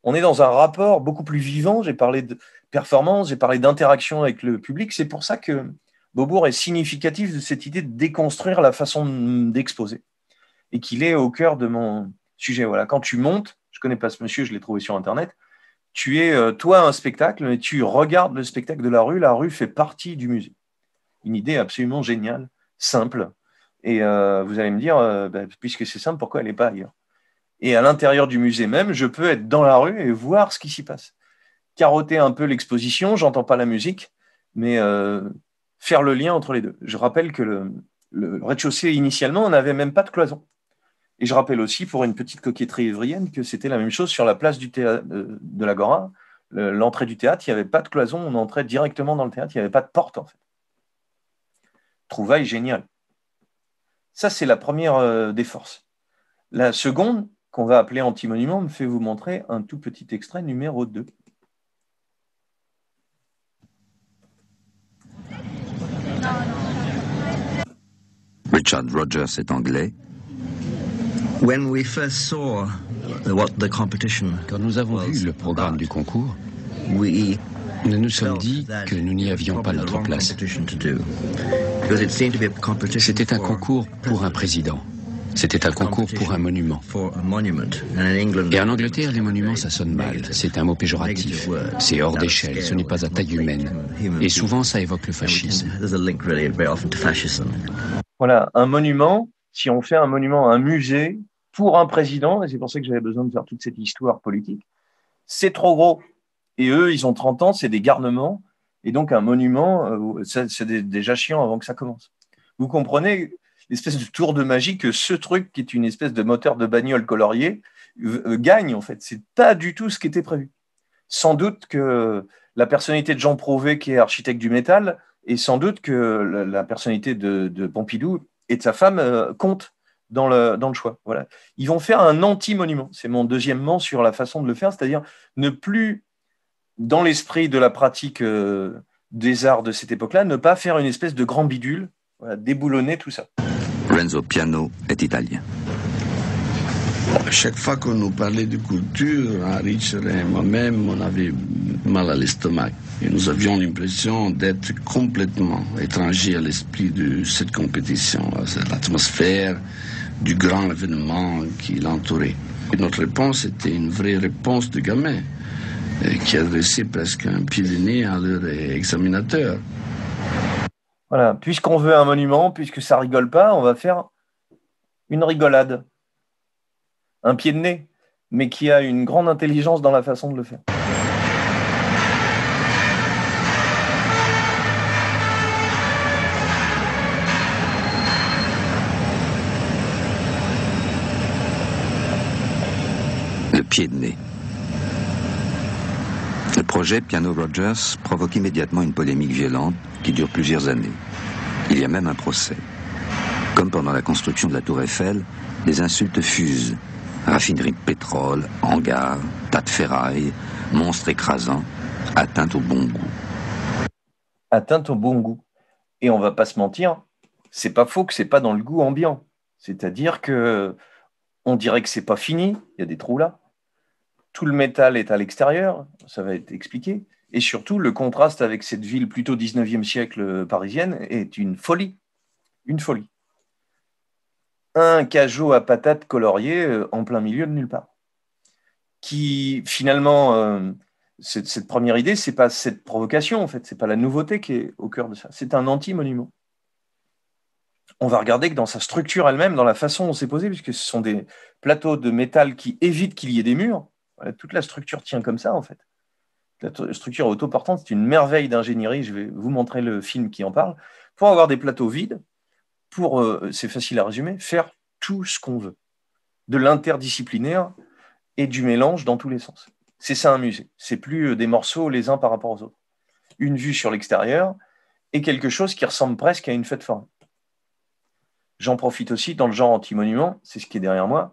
On est dans un rapport beaucoup plus vivant. J'ai parlé de performance, j'ai parlé d'interaction avec le public. C'est pour ça que Beaubourg est significatif de cette idée de déconstruire la façon d'exposer et qu'il est au cœur de mon sujet. Voilà. Quand tu montes, je ne connais pas ce monsieur, je l'ai trouvé sur Internet, tu es, toi, un spectacle, mais tu regardes le spectacle de la rue fait partie du musée. Une idée absolument géniale, simple. Et vous allez me dire, puisque c'est simple, pourquoi elle n'est pas ailleurs? Et à l'intérieur du musée même, je peux être dans la rue et voir ce qui s'y passe. Carotter un peu l'exposition, j'entends pas la musique, mais faire le lien entre les deux. Je rappelle que le rez-de-chaussée, initialement, on n'avait même pas de cloison. Et je rappelle aussi, pour une petite coquetterie évrienne, que c'était la même chose sur la place du théâtre, de l'Agora. L'entrée du théâtre, il n'y avait pas de cloison, on entrait directement dans le théâtre, il n'y avait pas de porte, en fait. Trouvaille géniale. Ça, c'est la première des forces. La seconde, qu'on va appeler anti-monument, me fait vous montrer un tout petit extrait numéro 2. Richard Rogers est anglais. Quand nous avons vu le programme du concours, nous nous sommes dit que nous n'y avions pas notre place. C'était un concours pour un président. C'était un concours pour un monument. Et en Angleterre, les monuments, ça sonne mal. C'est un mot péjoratif. C'est hors d'échelle, ce n'est pas à taille humaine. Et souvent, ça évoque le fascisme. Voilà, un monument, si on fait un monument, un musée pour un président, et c'est pour ça que j'avais besoin de faire toute cette histoire politique, c'est trop gros. Et eux, ils ont 30 ans, c'est des garnements, et donc un monument, c'est déjà chiant avant que ça commence. Vous comprenez l'espèce de tour de magie que ce truc, qui est une espèce de moteur de bagnole colorié, gagne, en fait. C'est pas du tout ce qui était prévu. Sans doute que la personnalité de Jean Prouvé, qui est architecte du métal, et sans doute que la personnalité de Pompidou et de sa femme compte dans le choix. Voilà. Ils vont faire un anti-monument. C'est mon deuxièmement sur la façon de le faire, c'est-à-dire ne plus, dans l'esprit de la pratique des arts de cette époque-là, ne pas faire une espèce de grand bidule, voilà, déboulonner tout ça. Renzo Piano est italien. Chaque fois qu'on nous parlait de culture, Richard et moi-même, on avait mal à l'estomac. Et nous avions l'impression d'être complètement étrangers à l'esprit de cette compétition, à l'atmosphère du grand événement qui l'entourait. Et notre réponse était une vraie réponse de gamin, qui adressait presque un pied de nez à leur examinateur. Voilà, puisqu'on veut un monument, puisque ça rigole pas, on va faire une rigolade. Un pied de nez, mais qui a une grande intelligence dans la façon de le faire. Le pied de nez. Le projet Piano Rogers provoque immédiatement une polémique violente qui dure plusieurs années. Il y a même un procès. Comme pendant la construction de la Tour Eiffel, les insultes fusent. Raffinerie de pétrole, hangars, tas de ferraille, monstres écrasants, atteinte au bon goût. Atteinte au bon goût. Et on va pas se mentir, c'est pas faux que c'est pas dans le goût ambiant. C'est-à-dire que on dirait que c'est pas fini, il y a des trous là. Tout le métal est à l'extérieur, ça va être expliqué. Et surtout, le contraste avec cette ville plutôt 19e siècle parisienne est une folie. Une folie. Un cajot à patates coloriées en plein milieu de nulle part. Qui, finalement, cette première idée, c'est pas cette provocation, en fait. C'est pas la nouveauté qui est au cœur de ça. C'est un anti-monument. On va regarder que dans sa structure elle-même, dans la façon dont c'est posé, puisque ce sont des plateaux de métal qui évitent qu'il y ait des murs, voilà, toute la structure tient comme ça, en fait. La structure autoportante, c'est une merveille d'ingénierie. Je vais vous montrer le film qui en parle. Pour avoir des plateaux vides, c'est facile à résumer, faire tout ce qu'on veut. De l'interdisciplinaire et du mélange dans tous les sens. C'est ça un musée. C'est plus des morceaux les uns par rapport aux autres. Une vue sur l'extérieur et quelque chose qui ressemble presque à une fête foraine. J'en profite aussi dans le genre anti-monument, c'est ce qui est derrière moi,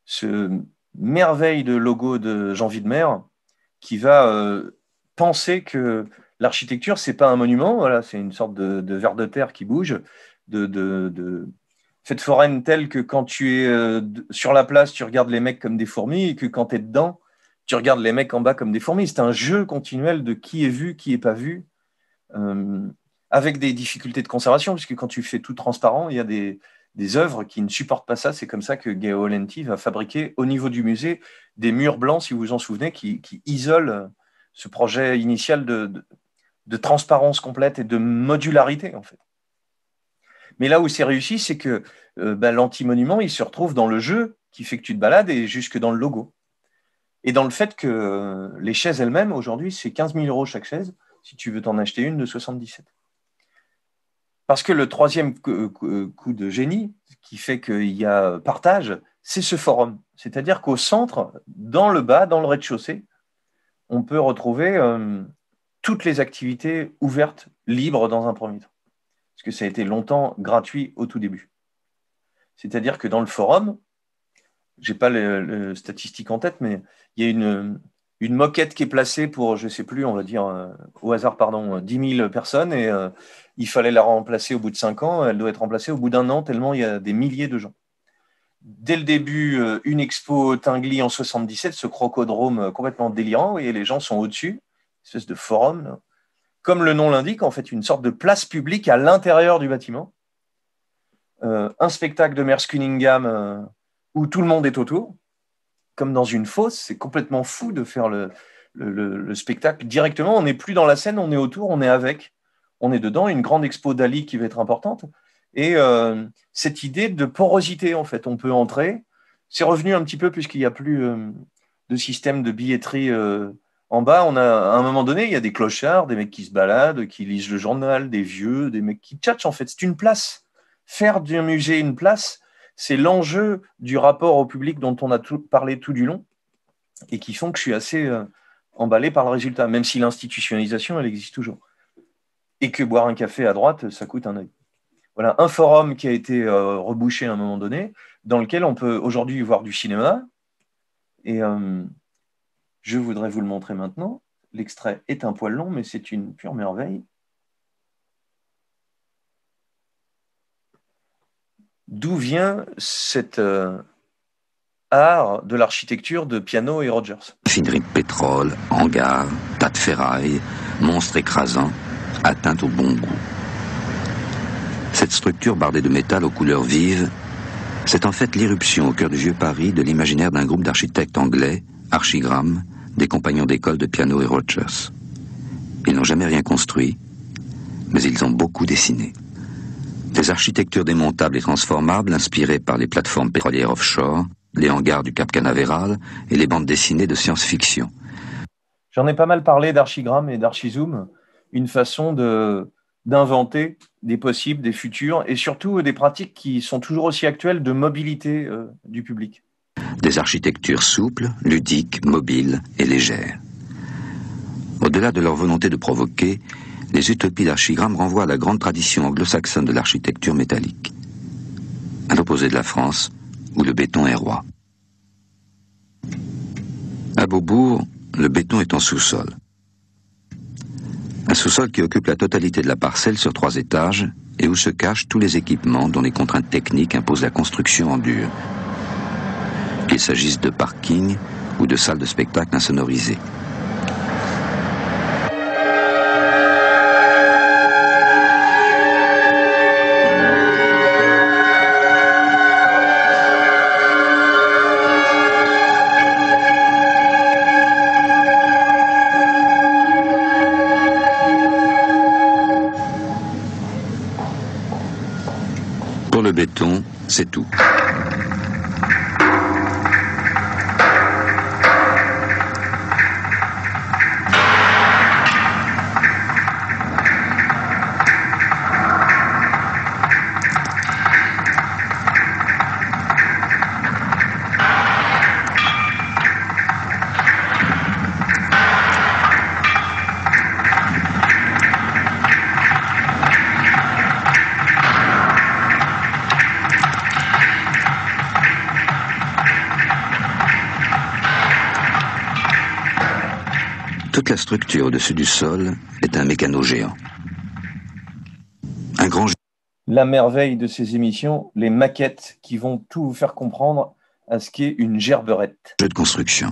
ce merveille de logo de Jean Widmer qui va penser que l'architecture, c'est pas un monument, voilà, c'est une sorte de ver de terre qui bouge, de fête foraine telle que quand tu es sur la place, tu regardes les mecs comme des fourmis, et que quand tu es dedans, tu regardes les mecs en bas comme des fourmis. C'est un jeu continuel de qui est vu, qui n'est pas vu, avec des difficultés de conservation, puisque quand tu fais tout transparent, il y a des œuvres qui ne supportent pas ça. C'est comme ça que Geo Lenti va fabriquer au niveau du musée des murs blancs, si vous vous en souvenez, qui isolent ce projet initial de transparence complète et de modularité, en fait. Mais là où c'est réussi, c'est que l'anti-monument, il se retrouve dans le jeu qui fait que tu te balades et jusque dans le logo. Et dans le fait que les chaises elles-mêmes, aujourd'hui, c'est 15 000 € chaque chaise, si tu veux t'en acheter une de 77. Parce que le troisième coup de génie, qui fait qu'il y a partage, c'est ce forum. C'est-à-dire qu'au centre, dans le bas, dans le rez-de-chaussée, on peut retrouver toutes les activités ouvertes, libres dans un premier temps. Parce que ça a été longtemps gratuit au tout début. C'est-à-dire que dans le forum, je n'ai pas les statistiques en tête, mais il y a une moquette qui est placée pour, je ne sais plus, on va dire au hasard, 10 000 personnes, et il fallait la remplacer au bout de 5 ans. Elle doit être remplacée au bout d'1 an, tellement il y a des milliers de gens. Dès le début, une expo Tinguely en 77, ce crocodrome complètement délirant, et les gens sont au-dessus, une espèce de forum, là. Comme le nom l'indique, en fait, une sorte de place publique à l'intérieur du bâtiment. Un spectacle de Merce Cunningham où tout le monde est autour, comme dans une fosse. C'est complètement fou de faire le spectacle directement. On n'est plus dans la scène, on est autour, on est avec, on est dedans. Une grande expo d'Ali qui va être importante. Et cette idée de porosité, en fait, on peut entrer. C'est revenu un petit peu puisqu'il n'y a plus de système de billetterie en bas. On a, à un moment donné, il y a des clochards, des mecs qui se baladent, qui lisent le journal, des vieux, des mecs qui tchatchent, en fait. C'est une place. Faire d'un musée une place, c'est l'enjeu du rapport au public dont on a parlé tout du long et qui font que je suis assez emballé par le résultat, même si l'institutionnalisation, elle existe toujours. Et que boire un café à droite, ça coûte un œil. Voilà, un forum qui a été rebouché à un moment donné, dans lequel on peut aujourd'hui voir du cinéma. Et je voudrais vous le montrer maintenant. L'extrait est un poil long, mais c'est une pure merveille. D'où vient cet art de l'architecture de Piano et Rogers? Finerie de pétrole, hangars, tas de ferraille, monstres écrasants, atteinte au bon goût. Cette structure bardée de métal aux couleurs vives, c'est en fait l'irruption au cœur du vieux Paris de l'imaginaire d'un groupe d'architectes anglais, Archigram, des compagnons d'école de Piano et Rogers. Ils n'ont jamais rien construit, mais ils ont beaucoup dessiné. Des architectures démontables et transformables inspirées par les plateformes pétrolières offshore, les hangars du Cap Canaveral et les bandes dessinées de science-fiction. J'en ai pas mal parlé d'Archigram et d'Archizoom, une façon d'inventer des possibles, des futurs et surtout des pratiques qui sont toujours aussi actuelles de mobilité du public. Des architectures souples, ludiques, mobiles et légères. Au-delà de leur volonté de provoquer, les utopies d'Archigram renvoient à la grande tradition anglo-saxonne de l'architecture métallique, à l'opposé de la France, où le béton est roi. À Beaubourg, le béton est en sous-sol. Un sous-sol qui occupe la totalité de la parcelle sur 3 étages et où se cachent tous les équipements dont les contraintes techniques imposent la construction en dur. Qu'il s'agisse de parkings ou de salles de spectacle insonorisées. Pour le béton, c'est tout. Toute la structure au-dessus du sol est un mécano géant. Un grand... La merveille de ces émissions, les maquettes qui vont tout vous faire comprendre à ce qu'est une gerberette. Jeu de construction.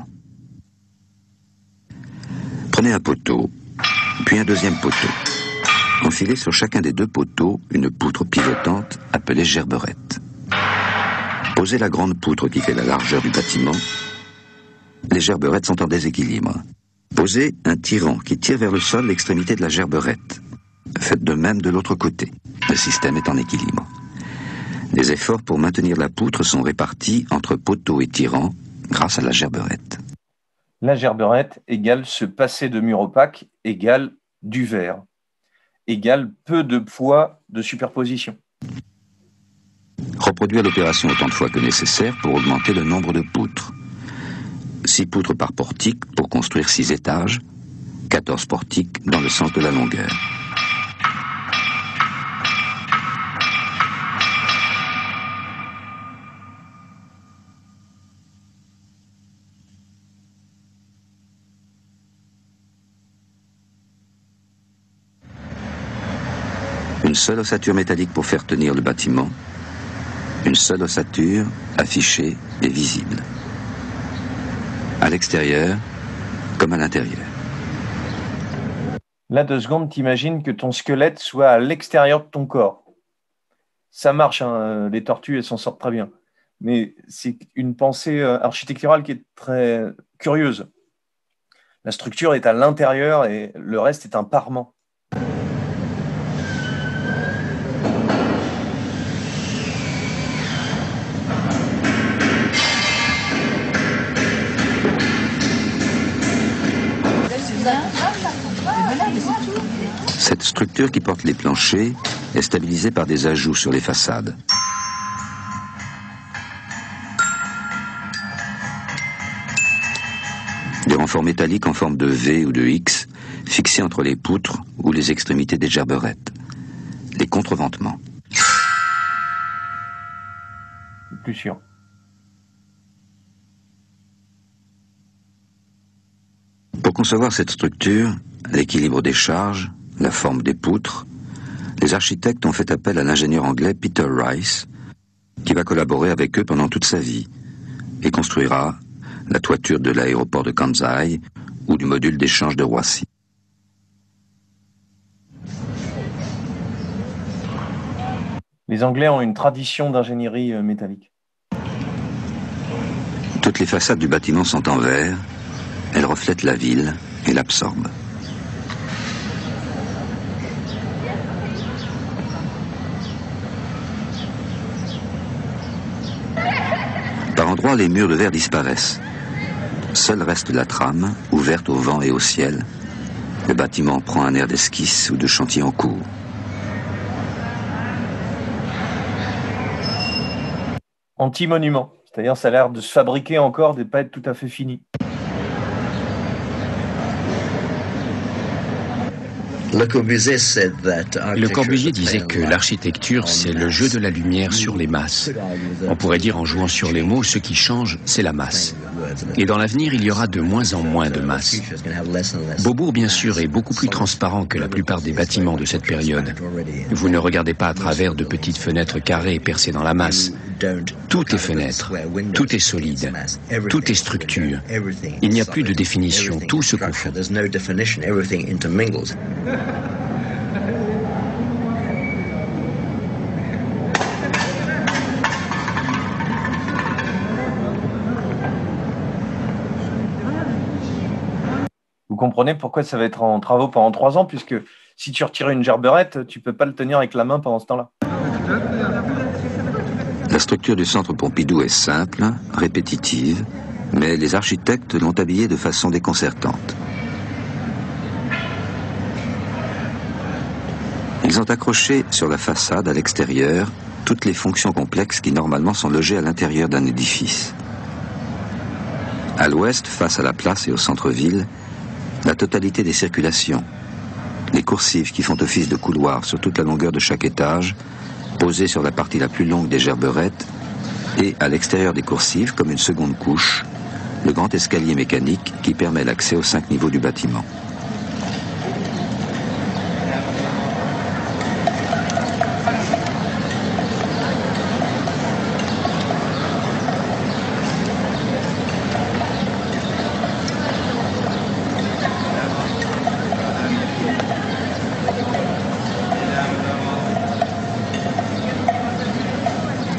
Prenez un poteau, puis un deuxième poteau. Enfilez sur chacun des 2 poteaux une poutre pivotante appelée gerberette. Posez la grande poutre qui fait la largeur du bâtiment. Les gerberettes sont en déséquilibre. Posez un tirant qui tire vers le sol l'extrémité de la gerberette. Faites de même de l'autre côté. Le système est en équilibre. Les efforts pour maintenir la poutre sont répartis entre poteau et tirant grâce à la gerberette. La gerberette égale se passer de mur opaque égale du verre. égale peu de poids de superposition. Reproduire l'opération autant de fois que nécessaire pour augmenter le nombre de poutres. 6 poutres par portique pour construire 6 étages, 14 portiques dans le sens de la longueur. Une seule ossature métallique pour faire tenir le bâtiment, une seule ossature affichée et visible. À l'extérieur comme à l'intérieur. Là, 2 secondes, t'imagines que ton squelette soit à l'extérieur de ton corps. Ça marche, hein, les tortues, elles s'en sortent très bien. Mais c'est une pensée architecturale qui est très curieuse. La structure est à l'intérieur et le reste est un parement. Cette structure qui porte les planchers est stabilisée par des ajouts sur les façades. Des renforts métalliques en forme de V ou de X fixés entre les poutres ou les extrémités des gerberettes. Les contreventements. Plus sûr. Pour concevoir cette structure, l'équilibre des charges, la forme des poutres, les architectes ont fait appel à l'ingénieur anglais Peter Rice, qui va collaborer avec eux pendant toute sa vie et construira la toiture de l'aéroport de Kansai ou du module d'échange de Roissy. Les Anglais ont une tradition d'ingénierie métallique. Toutes les façades du bâtiment sont en verre, elles reflètent la ville et l'absorbent. Par endroits, les murs de verre disparaissent. Seule reste la trame, ouverte au vent et au ciel. Le bâtiment prend un air d'esquisse ou de chantier en cours. Anti-monument, c'est-à-dire ça a l'air de se fabriquer encore, de ne pas être tout à fait fini. Le Corbusier disait que l'architecture, c'est le jeu de la lumière sur les masses. On pourrait dire en jouant sur les mots, ce qui change, c'est la masse. Et dans l'avenir, il y aura de moins en moins de masse. Beaubourg, bien sûr, est beaucoup plus transparent que la plupart des bâtiments de cette période. Vous ne regardez pas à travers de petites fenêtres carrées percées dans la masse. Tout est fenêtre, tout est solide, tout est structure. Il n'y a plus de définition, tout se confond. Vous comprenez pourquoi ça va être en travaux pendant 3 ans, puisque si tu retires une gerberette, tu ne peux pas le tenir avec la main pendant ce temps-là. La structure du centre Pompidou est simple, répétitive, mais les architectes l'ont habillée de façon déconcertante. Ils ont accroché sur la façade à l'extérieur toutes les fonctions complexes qui normalement sont logées à l'intérieur d'un édifice. À l'ouest, face à la place et au centre-ville, la totalité des circulations, les coursives qui font office de couloirs sur toute la longueur de chaque étage, posées sur la partie la plus longue des gerberettes, et à l'extérieur des coursives, comme une seconde couche, le grand escalier mécanique qui permet l'accès aux 5 niveaux du bâtiment.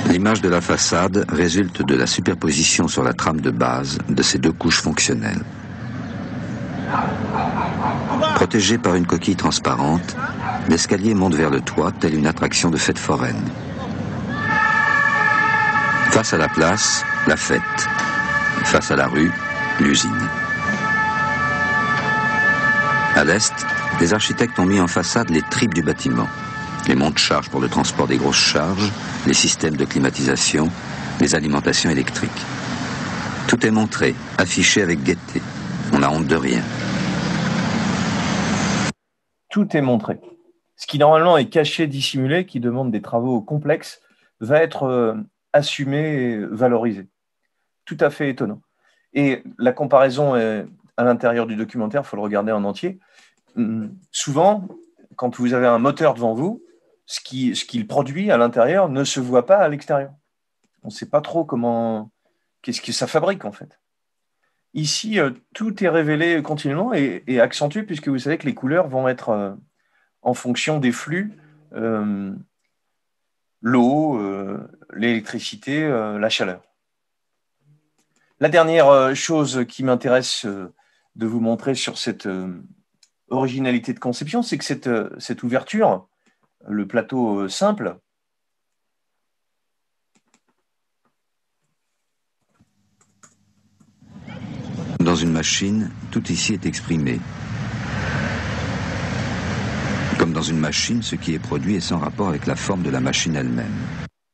L'image de la façade résulte de la superposition sur la trame de base de ces 2 couches fonctionnelles. Protégé par une coquille transparente, l'escalier monte vers le toit, telle une attraction de fête foraine. Face à la place, la fête. Face à la rue, l'usine. À l'est, les architectes ont mis en façade les tripes du bâtiment. Les monte-charges pour le transport des grosses charges, les systèmes de climatisation, les alimentations électriques. Tout est montré, affiché avec gaieté. On n'a honte de rien. Tout est montré. Ce qui normalement est caché, dissimulé, qui demande des travaux complexes, va être assumé et valorisé. Tout à fait étonnant. Et la comparaison est à l'intérieur du documentaire, il faut le regarder en entier. Souvent, quand vous avez un moteur devant vous, ce qu'il produit à l'intérieur ne se voit pas à l'extérieur. On ne sait pas trop qu'est-ce que ça fabrique en fait. Ici, tout est révélé continuellement et accentué puisque vous savez que les couleurs vont être en fonction des flux, l'eau, l'électricité, la chaleur. La dernière chose qui m'intéresse de vous montrer sur cette originalité de conception, c'est que cette ouverture, le plateau simple, Dans une machine, tout ici est exprimé. Comme dans une machine, ce qui est produit est sans rapport avec la forme de la machine elle-même.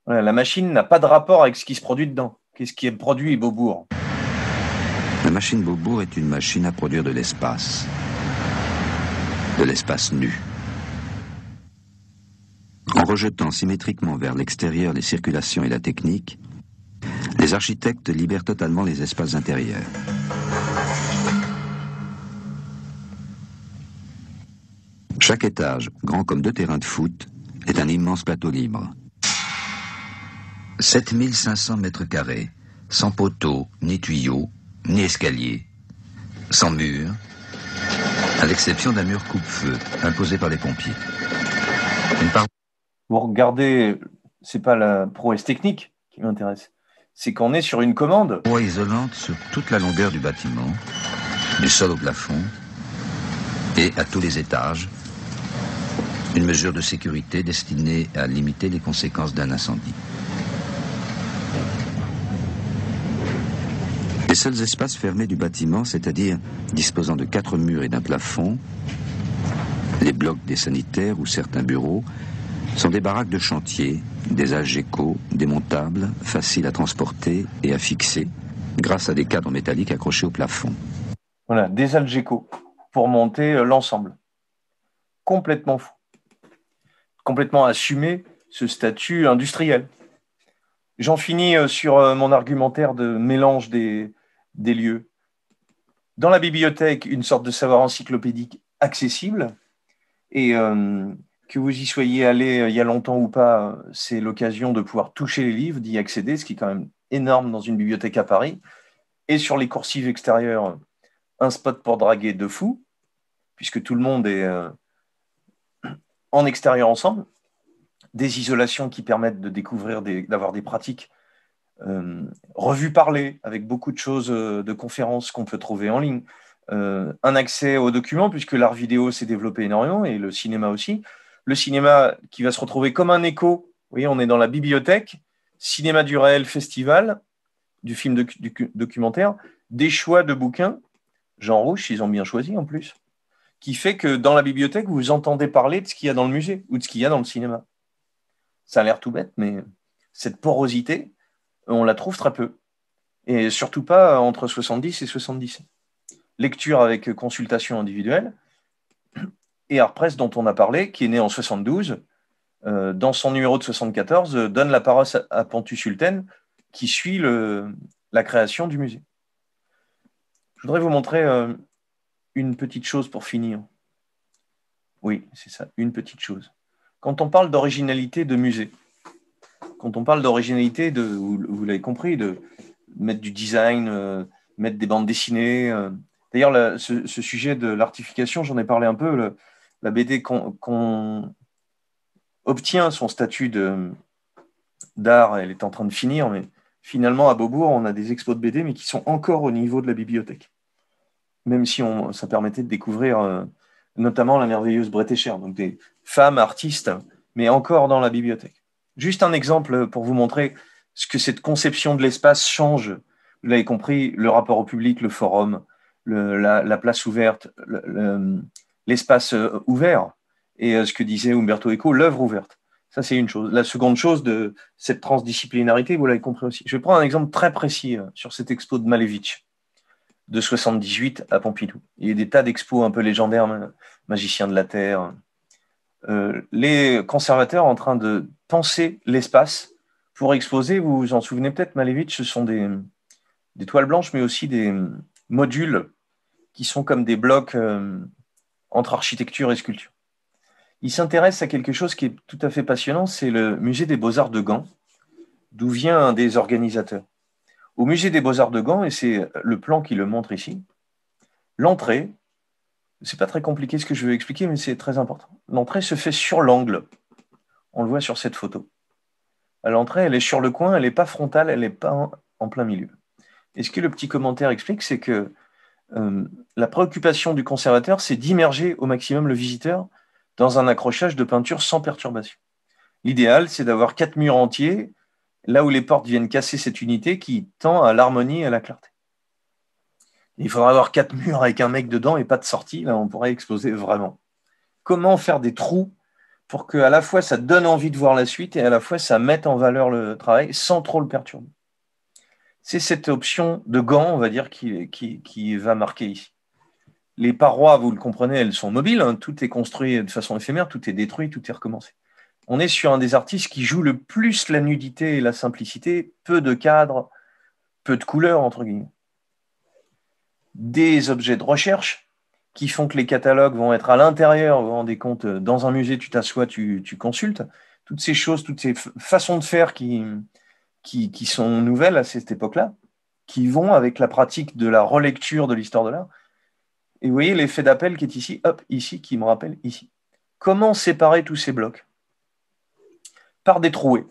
Voilà, la machine n'a pas de rapport avec ce qui se produit dedans. Qu'est-ce qui est produit, Beaubourg? La machine Beaubourg est une machine à produire de l'espace. De l'espace nu. En rejetant symétriquement vers l'extérieur les circulations et la technique, les architectes libèrent totalement les espaces intérieurs. Chaque étage, grand comme 2 terrains de foot, est un immense plateau libre. 7500 mètres carrés, sans poteaux, ni tuyaux, ni escalier, sans mur, à l'exception d'un mur coupe-feu imposé par les pompiers. Vous regardez, c'est pas la prouesse technique qui m'intéresse, c'est qu'on est sur une commande. Paroi isolante sur toute la longueur du bâtiment, du sol au plafond et à tous les étages. Une mesure de sécurité destinée à limiter les conséquences d'un incendie. Les seuls espaces fermés du bâtiment, c'est-à-dire disposant de 4 murs et d'un plafond, les blocs des sanitaires ou certains bureaux, sont des baraques de chantier, des Algeco, démontables, faciles à transporter et à fixer, grâce à des cadres métalliques accrochés au plafond. Voilà, des Algeco pour monter l'ensemble. Complètement fou. Complètement assumé ce statut industriel. J'en finis sur mon argumentaire de mélange des lieux. Dans la bibliothèque, une sorte de savoir encyclopédique accessible et que vous y soyez allé il y a longtemps ou pas, c'est l'occasion de pouvoir toucher les livres, d'y accéder, ce qui est quand même énorme dans une bibliothèque à Paris. Et sur les coursives extérieures, un spot pour draguer de fou, puisque tout le monde est en extérieur ensemble, des isolations qui permettent de découvrir, d'avoir des pratiques revues parlées, avec beaucoup de choses de conférences qu'on peut trouver en ligne, un accès aux documents, puisque l'art vidéo s'est développé énormément, et le cinéma aussi. Le cinéma qui va se retrouver comme un écho. Vous voyez, on est dans la bibliothèque, cinéma du réel festival, du film documentaire, des choix de bouquins, Jean Rouch, ils ont bien choisi en plus, qui fait que dans la bibliothèque, vous entendez parler de ce qu'il y a dans le musée ou de ce qu'il y a dans le cinéma. Ça a l'air tout bête, mais cette porosité, on la trouve très peu. Et surtout pas entre 70 et 77. Lecture avec consultation individuelle. Et Artpress, dont on a parlé, qui est né en 72, dans son numéro de 74, donne la parole à Pontus Hulten, qui suit la création du musée. Je voudrais vous montrer une petite chose pour finir. Oui, c'est ça, une petite chose. Quand on parle d'originalité de musée, quand on parle d'originalité, vous l'avez compris, de mettre du design, mettre des bandes dessinées. D'ailleurs, ce sujet de l'artification, j'en ai parlé un peu. La BD qu'on obtient son statut d'art, elle est en train de finir, mais finalement, à Beaubourg, on a des expos de BD, mais qui sont encore au niveau de la bibliothèque. Même si ça permettait de découvrir notamment la merveilleuse Bretécher, donc des femmes artistes, mais encore dans la bibliothèque. Juste un exemple pour vous montrer ce que cette conception de l'espace change. Vous l'avez compris, le rapport au public, le forum, la place ouverte, l'espace ouvert et ce que disait Umberto Eco, l'œuvre ouverte. Ça, c'est une chose. La seconde chose de cette transdisciplinarité, vous l'avez compris aussi. Je vais prendre un exemple très précis sur cette expo de Malevich de 78 à Pompidou. Il y a des tas d'expos un peu légendaires, Magicien de la Terre. Les conservateurs en train de penser l'espace pour exposer, vous vous en souvenez peut-être, Malevich, ce sont des toiles blanches, mais aussi des modules qui sont comme des blocs entre architecture et sculpture. Il s'intéresse à quelque chose qui est tout à fait passionnant, c'est le musée des Beaux-Arts de Gand, d'où vient un des organisateurs. Au musée des Beaux-Arts de Gand, et c'est le plan qui le montre ici, l'entrée, c'est pas très compliqué ce que je veux expliquer, mais c'est très important. L'entrée se fait sur l'angle. On le voit sur cette photo. À l'entrée, elle est sur le coin, elle n'est pas frontale, elle n'est pas en plein milieu. Et ce que le petit commentaire explique, c'est que la préoccupation du conservateur, c'est d'immerger au maximum le visiteur dans un accrochage de peinture sans perturbation. L'idéal, c'est d'avoir 4 murs entiers, là où les portes viennent casser cette unité qui tend à l'harmonie et à la clarté. Il faudra avoir 4 murs avec un mec dedans et pas de sortie, là on pourrait exposer vraiment. Comment faire des trous pour qu'à la fois ça donne envie de voir la suite et à la fois ça mette en valeur le travail sans trop le perturber. C'est cette option de Gand, on va dire, qui va marquer ici. Les parois, vous le comprenez, elles sont mobiles, hein, tout est construit de façon éphémère, tout est détruit, tout est recommencé. On est sur un des artistes qui joue le plus la nudité et la simplicité, peu de cadres, peu de couleurs, entre guillemets. Des objets de recherche qui font que les catalogues vont être à l'intérieur, vous vous rendez compte, dans un musée, tu t'assois, tu consultes. Toutes ces choses, toutes ces façons de faire qui sont nouvelles à cette époque-là, qui vont avec la pratique de la relecture de l'histoire de l'art. Et vous voyez l'effet d'appel qui est ici, hop, ici, qui me rappelle ici. Comment séparer tous ces blocs? Par des trouées.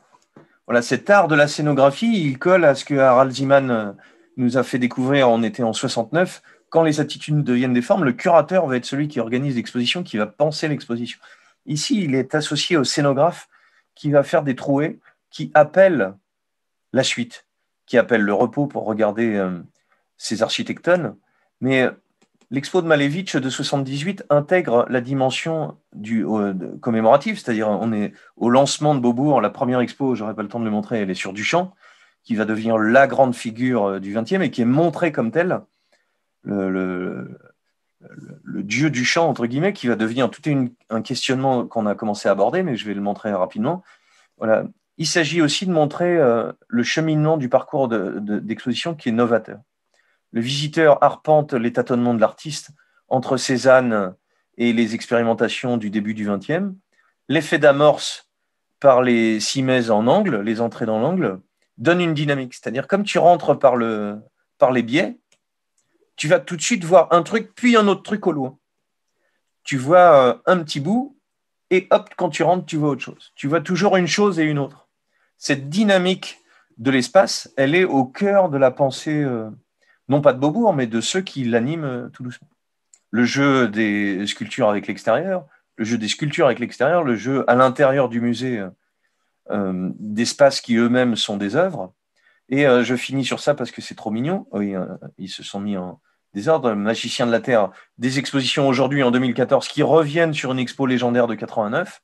Voilà, cet art de la scénographie, il colle à ce que Harald Zeeman nous a fait découvrir, on était en 69, quand les attitudes deviennent des formes, le curateur va être celui qui organise l'exposition, qui va penser l'exposition. Ici, il est associé au scénographe qui va faire des trouées qui appellent la suite, qui appellent le repos pour regarder ces architectones. Mais l'expo de Malevich de 78 intègre la dimension commémorative, c'est-à-dire on est au lancement de Beaubourg, la première expo, j'aurais pas le temps de le montrer, elle est sur Duchamp, qui va devenir la grande figure du XXe et qui est montrée comme telle, le dieu Duchamp, entre guillemets, qui va devenir tout un questionnement qu'on a commencé à aborder, mais je vais le montrer rapidement. Voilà. Il s'agit aussi de montrer le cheminement du parcours d'exposition qui est novateur. Le visiteur arpente les tâtonnements de l'artiste entre Cézanne et les expérimentations du début du XXe, l'effet d'amorce par les simèses en angle, les entrées dans l'angle, donne une dynamique. C'est-à-dire, comme tu rentres par les biais, tu vas tout de suite voir un truc, puis un autre truc au loin. Tu vois un petit bout, et hop, quand tu rentres, tu vois autre chose. Tu vois toujours une chose et une autre. Cette dynamique de l'espace, elle est au cœur de la pensée, non pas de Beaubourg, mais de ceux qui l'animent tout doucement. Le jeu des sculptures avec l'extérieur, le jeu des sculptures avec l'extérieur, le jeu à l'intérieur du musée d'espaces qui eux-mêmes sont des œuvres. Et je finis sur ça parce que c'est trop mignon. Oui, ils se sont mis en désordre. Magicien de la Terre, des expositions aujourd'hui en 2014 qui reviennent sur une expo légendaire de 89.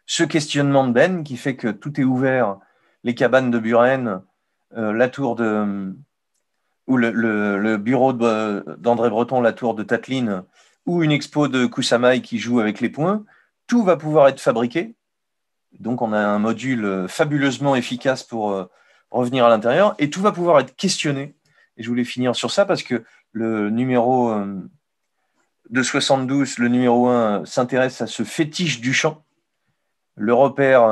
Ce questionnement de Ben qui fait que tout est ouvert, les cabanes de Buren, la tour ou le bureau d'André Breton, la tour de Tatlin, ou une expo de Kusamaï qui joue avec les points, tout va pouvoir être fabriqué. Donc on a un module fabuleusement efficace pour revenir à l'intérieur, et tout va pouvoir être questionné. Et je voulais finir sur ça parce que le numéro de 72, le numéro 1, s'intéresse à ce fétiche du champ. Le repère,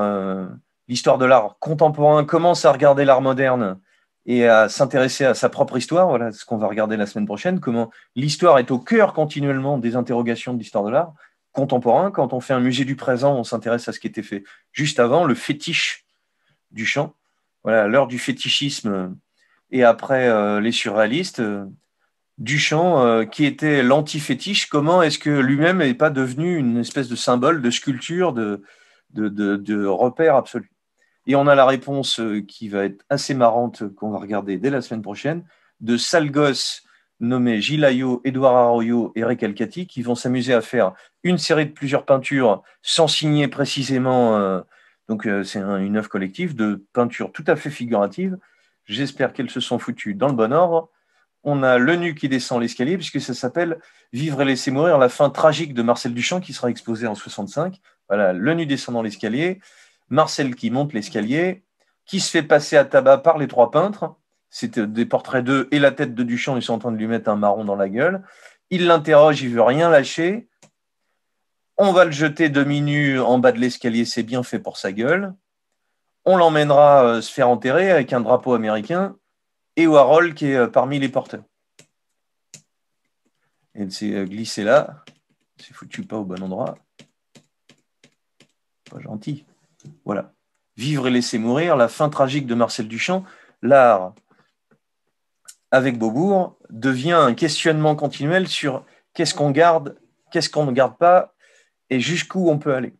l'histoire de l'art contemporain commence à regarder l'art moderne et à s'intéresser à sa propre histoire. Voilà ce qu'on va regarder la semaine prochaine, comment l'histoire est au cœur continuellement des interrogations de l'histoire de l'art contemporain. Quand on fait un musée du présent, on s'intéresse à ce qui était fait juste avant, le fétiche du champ. Voilà, l'heure du fétichisme et après les surréalistes. Duchamp, qui était l'anti-fétiche, comment est-ce que lui-même n'est pas devenu une espèce de symbole, de sculpture, de repère absolu? Et on a la réponse qui va être assez marrante, qu'on va regarder dès la semaine prochaine, de Salgos nommés Gilles Ayot, Édouard Arroyo et Recalcati, qui vont s'amuser à faire une série de plusieurs peintures sans signer précisément. Donc, c'est une œuvre collective de peinture tout à fait figurative. J'espère qu'elles se sont foutues dans le bon ordre. On a le nu qui descend l'escalier, puisque ça s'appelle « Vivre et laisser mourir », la fin tragique de Marcel Duchamp, qui sera exposée en 65. Voilà, le nu descendant l'escalier, Marcel qui monte l'escalier, qui se fait passer à tabac par les trois peintres. C'est des portraits d'eux et la tête de Duchamp, ils sont en train de lui mettre un marron dans la gueule. Il l'interroge, il ne veut rien lâcher. On va le jeter demi-nu en bas de l'escalier, c'est bien fait pour sa gueule. On l'emmènera se faire enterrer avec un drapeau américain et Warhol qui est parmi les porteurs. Elle s'est glissée là. C'est foutu pas au bon endroit. Pas gentil. Voilà. Vivre et laisser mourir, la fin tragique de Marcel Duchamp. L'art, avec Beaubourg, devient un questionnement continuel sur qu'est-ce qu'on garde, qu'est-ce qu'on ne garde pas et jusqu'où on peut aller.